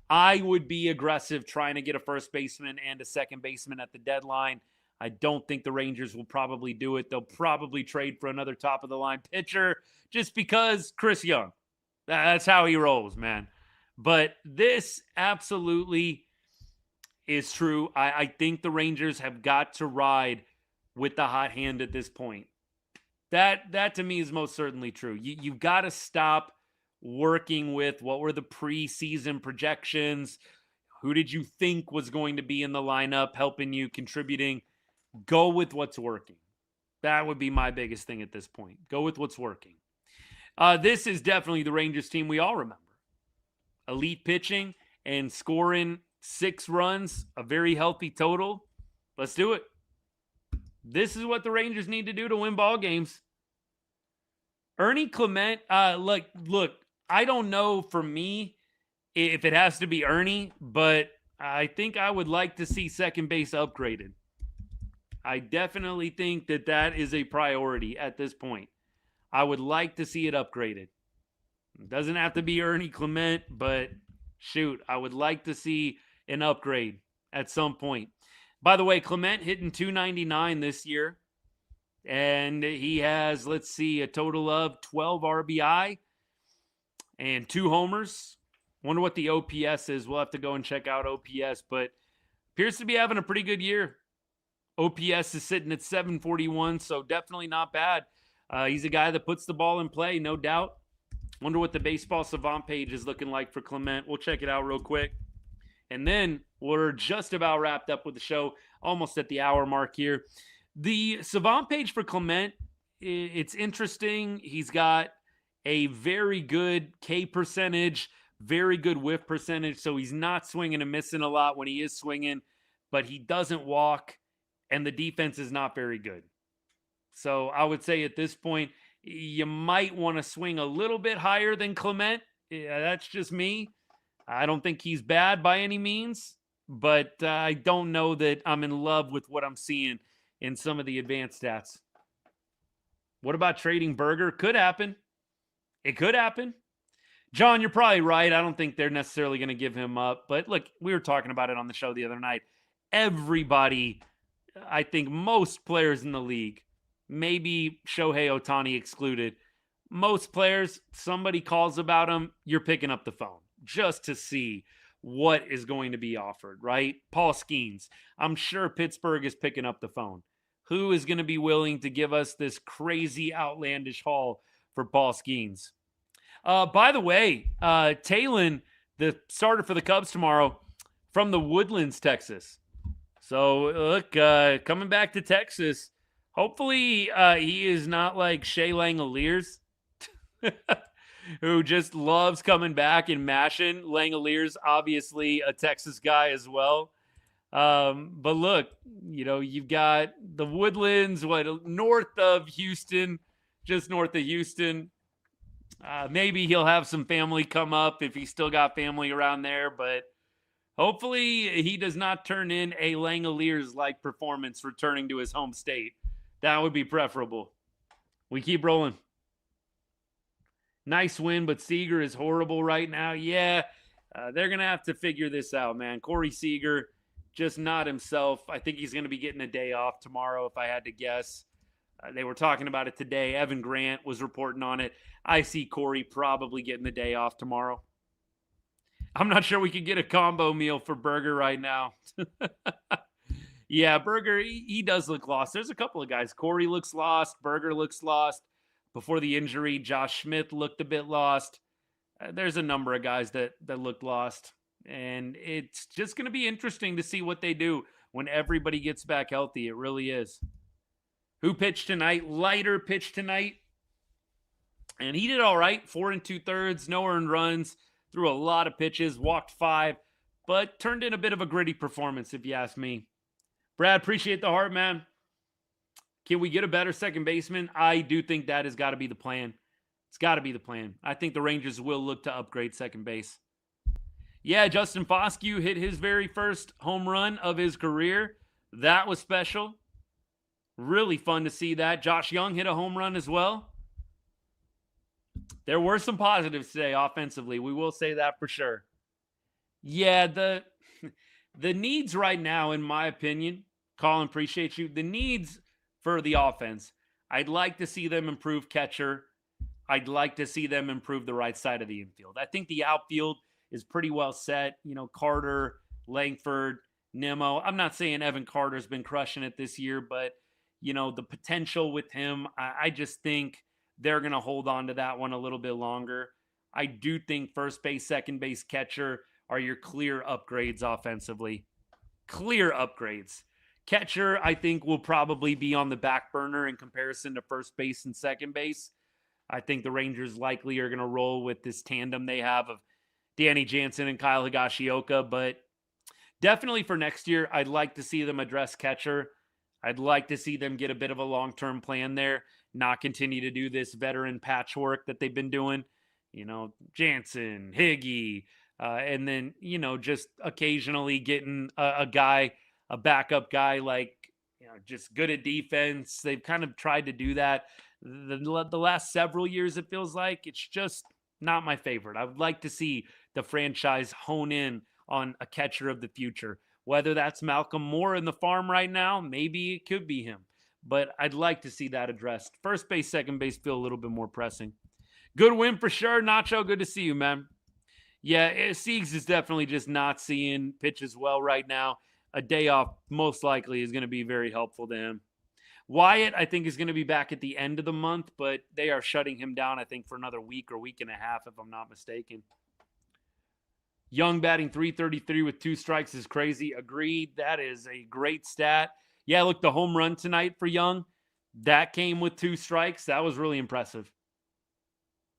I would be aggressive trying to get a first baseman and a second baseman at the deadline. I don't think the Rangers will probably do it. They'll probably trade for another top-of-the-line pitcher just because Chris Young. That's how he rolls, man. But this absolutely is true. I think the Rangers have got to ride with the hot hand at this point. That to me is most certainly true. You've got to stop working with what were the preseason projections. Who did you think was going to be in the lineup, helping you, contributing? Go with what's working. That would be my biggest thing at this point. Go with what's working. This is definitely the Rangers team we all remember. Elite pitching and scoring 6 runs, a very healthy total. Let's do it. This is what the Rangers need to do to win ball games. Ernie Clement, look, I don't know for me if it has to be Ernie, but I think I would like to see second base upgraded. I definitely think that is a priority at this point. I would like to see it upgraded. It doesn't have to be Ernie Clement, but shoot, I would like to see an upgrade at some point. By the way, Clement hitting .299 this year. And he has, a total of 12 RBI and 2 homers. Wonder what the OPS is. We'll have to go and check out OPS, but appears to be having a pretty good year. OPS is sitting at 741, so definitely not bad. He's a guy that puts the ball in play, no doubt. Wonder what the Baseball Savant page is looking like for Clement. We'll check it out real quick. And then we're just about wrapped up with the show, almost at the hour mark here. The Savant page for Clement, it's interesting. He's got a very good K percentage, very good whiff percentage, so he's not swinging and missing a lot when he is swinging, but he doesn't walk, and the defense is not very good. So I would say at this point, you might want to swing a little bit higher than Clement. Yeah, that's just me. I don't think he's bad by any means, but I don't know that I'm in love with what I'm seeing in some of the advanced stats. What about trading Berger? Could happen. It could happen. John, you're probably right. I don't think they're necessarily going to give him up. But look, we were talking about it on the show the other night. Everybody, I think most players in the league, maybe Shohei Ohtani excluded, most players, somebody calls about them, you're picking up the phone just to see what is going to be offered, right? Paul Skeens, I'm sure Pittsburgh is picking up the phone. Who is going to be willing to give us this crazy, outlandish haul for Paul Skeens? By the way, Talon, the starter for the Cubs tomorrow, from the Woodlands, Texas. So, look, coming back to Texas, hopefully he is not like Shea Langoliers, who just loves coming back and mashing. Langoliers, obviously a Texas guy as well. But look, you've got the Woodlands, north of Houston, just north of Houston. Maybe he'll have some family come up if he's still got family around there, but hopefully he does not turn in a Langoliers-like performance returning to his home state. That would be preferable. We keep rolling. Nice win, but Seager is horrible right now. Yeah, they're going to have to figure this out, man. Corey Seager, just not himself. I think he's going to be getting a day off tomorrow, if I had to guess. They were talking about it today. Evan Grant was reporting on it. I see Corey probably getting the day off tomorrow. I'm not sure we could get a combo meal for Berger right now. Yeah, Berger, he does look lost. There's a couple of guys. Corey looks lost. Berger looks lost. Before the injury, Josh Smith looked a bit lost. There's a number of guys that looked lost. And it's just going to be interesting to see what they do when everybody gets back healthy. It really is. Who pitched tonight? Leiter pitched tonight. And he did all right. 4 2/3, no earned runs. Threw a lot of pitches, walked 5, but turned in a bit of a gritty performance, if you ask me. Brad, appreciate the heart, man. Can we get a better second baseman? I do think that has got to be the plan. It's got to be the plan. I think the Rangers will look to upgrade second base. Yeah, Justin Foscue hit his very first home run of his career. That was special. Really fun to see that. Josh Jung hit a home run as well. There were some positives today offensively. We will say that for sure. Yeah, the needs right now, in my opinion, Colin, appreciate you. The needs for the offense, I'd like to see them improve catcher. I'd like to see them improve the right side of the infield. I think the outfield is pretty well set. Carter, Langford, Nimmo. I'm not saying Evan Carter's been crushing it this year, but, the potential with him, I just think they're going to hold on to that one a little bit longer. I do think first base, second base, catcher are your clear upgrades offensively. Clear upgrades. Catcher, I think, will probably be on the back burner in comparison to first base and second base. I think the Rangers likely are going to roll with this tandem they have of Danny Jansen and Kyle Higashioka, but definitely for next year, I'd like to see them address catcher. I'd like to see them get a bit of a long-term plan there, not continue to do this veteran patchwork that they've been doing. Jansen, Higgy, and then, just occasionally getting a guy, a backup guy, like, just good at defense. They've kind of tried to do that. The last several years, it feels like it's just not my favorite. I would like to see the franchise hone in on a catcher of the future. Whether that's Malcolm Moore in the farm right now, maybe it could be him. But I'd like to see that addressed. First base, second base feel a little bit more pressing. Good win for sure. Nacho, good to see you, man. Yeah, Siegs is definitely just not seeing pitches well right now. A day off most likely is going to be very helpful to him. Wyatt, I think, is going to be back at the end of the month, but they are shutting him down, I think, for another week or week and a half, if I'm not mistaken. Jung batting .333 with 2 strikes is crazy. Agreed. That is a great stat. Yeah, look, the home run tonight for Jung, that came with 2 strikes. That was really impressive.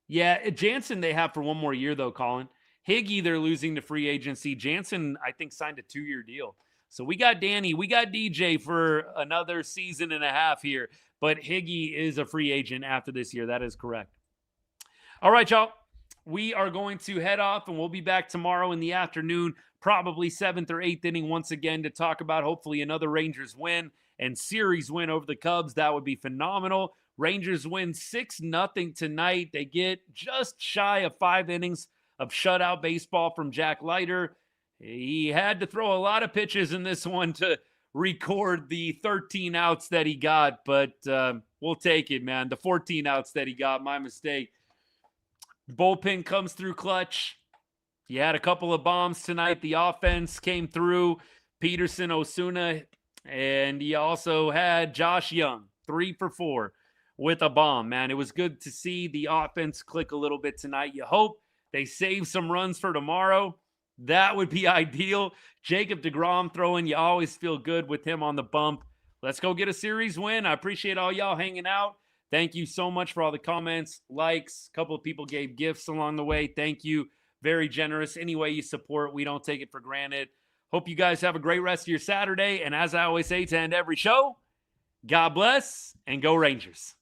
Yeah, Jansen they have for one more year, though, Colin. Higgy, they're losing to free agency. Jansen, I think, signed a 2-year deal. So we got Danny, we got DJ for another season and a half here. But Higgy is a free agent after this year. That is correct. All right, y'all. We are going to head off, and we'll be back tomorrow in the afternoon, probably 7th or 8th inning once again, to talk about hopefully another Rangers win and series win over the Cubs. That would be phenomenal. Rangers win 6-0 tonight. They get just shy of 5 innings of shutout baseball from Leiter. He had to throw a lot of pitches in this one to record the 13 outs that he got, but we'll take it, man. The 14 outs that he got, my mistake. Bullpen comes through clutch. He had a couple of bombs tonight. The offense came through. Pederson, Osuna, and he also had Josh Jung, 3 for 4 with a bomb, man. It was good to see the offense click a little bit tonight. You hope they save some runs for tomorrow. That would be ideal. Jacob deGrom throwing, you always feel good with him on the bump. Let's go get a series win. I appreciate all y'all hanging out. Thank you so much for all the comments, likes. A couple of people gave gifts along the way. Thank you. Very generous. Any way you support, we don't take it for granted. Hope you guys have a great rest of your Saturday. And as I always say to end every show, God bless and go Rangers.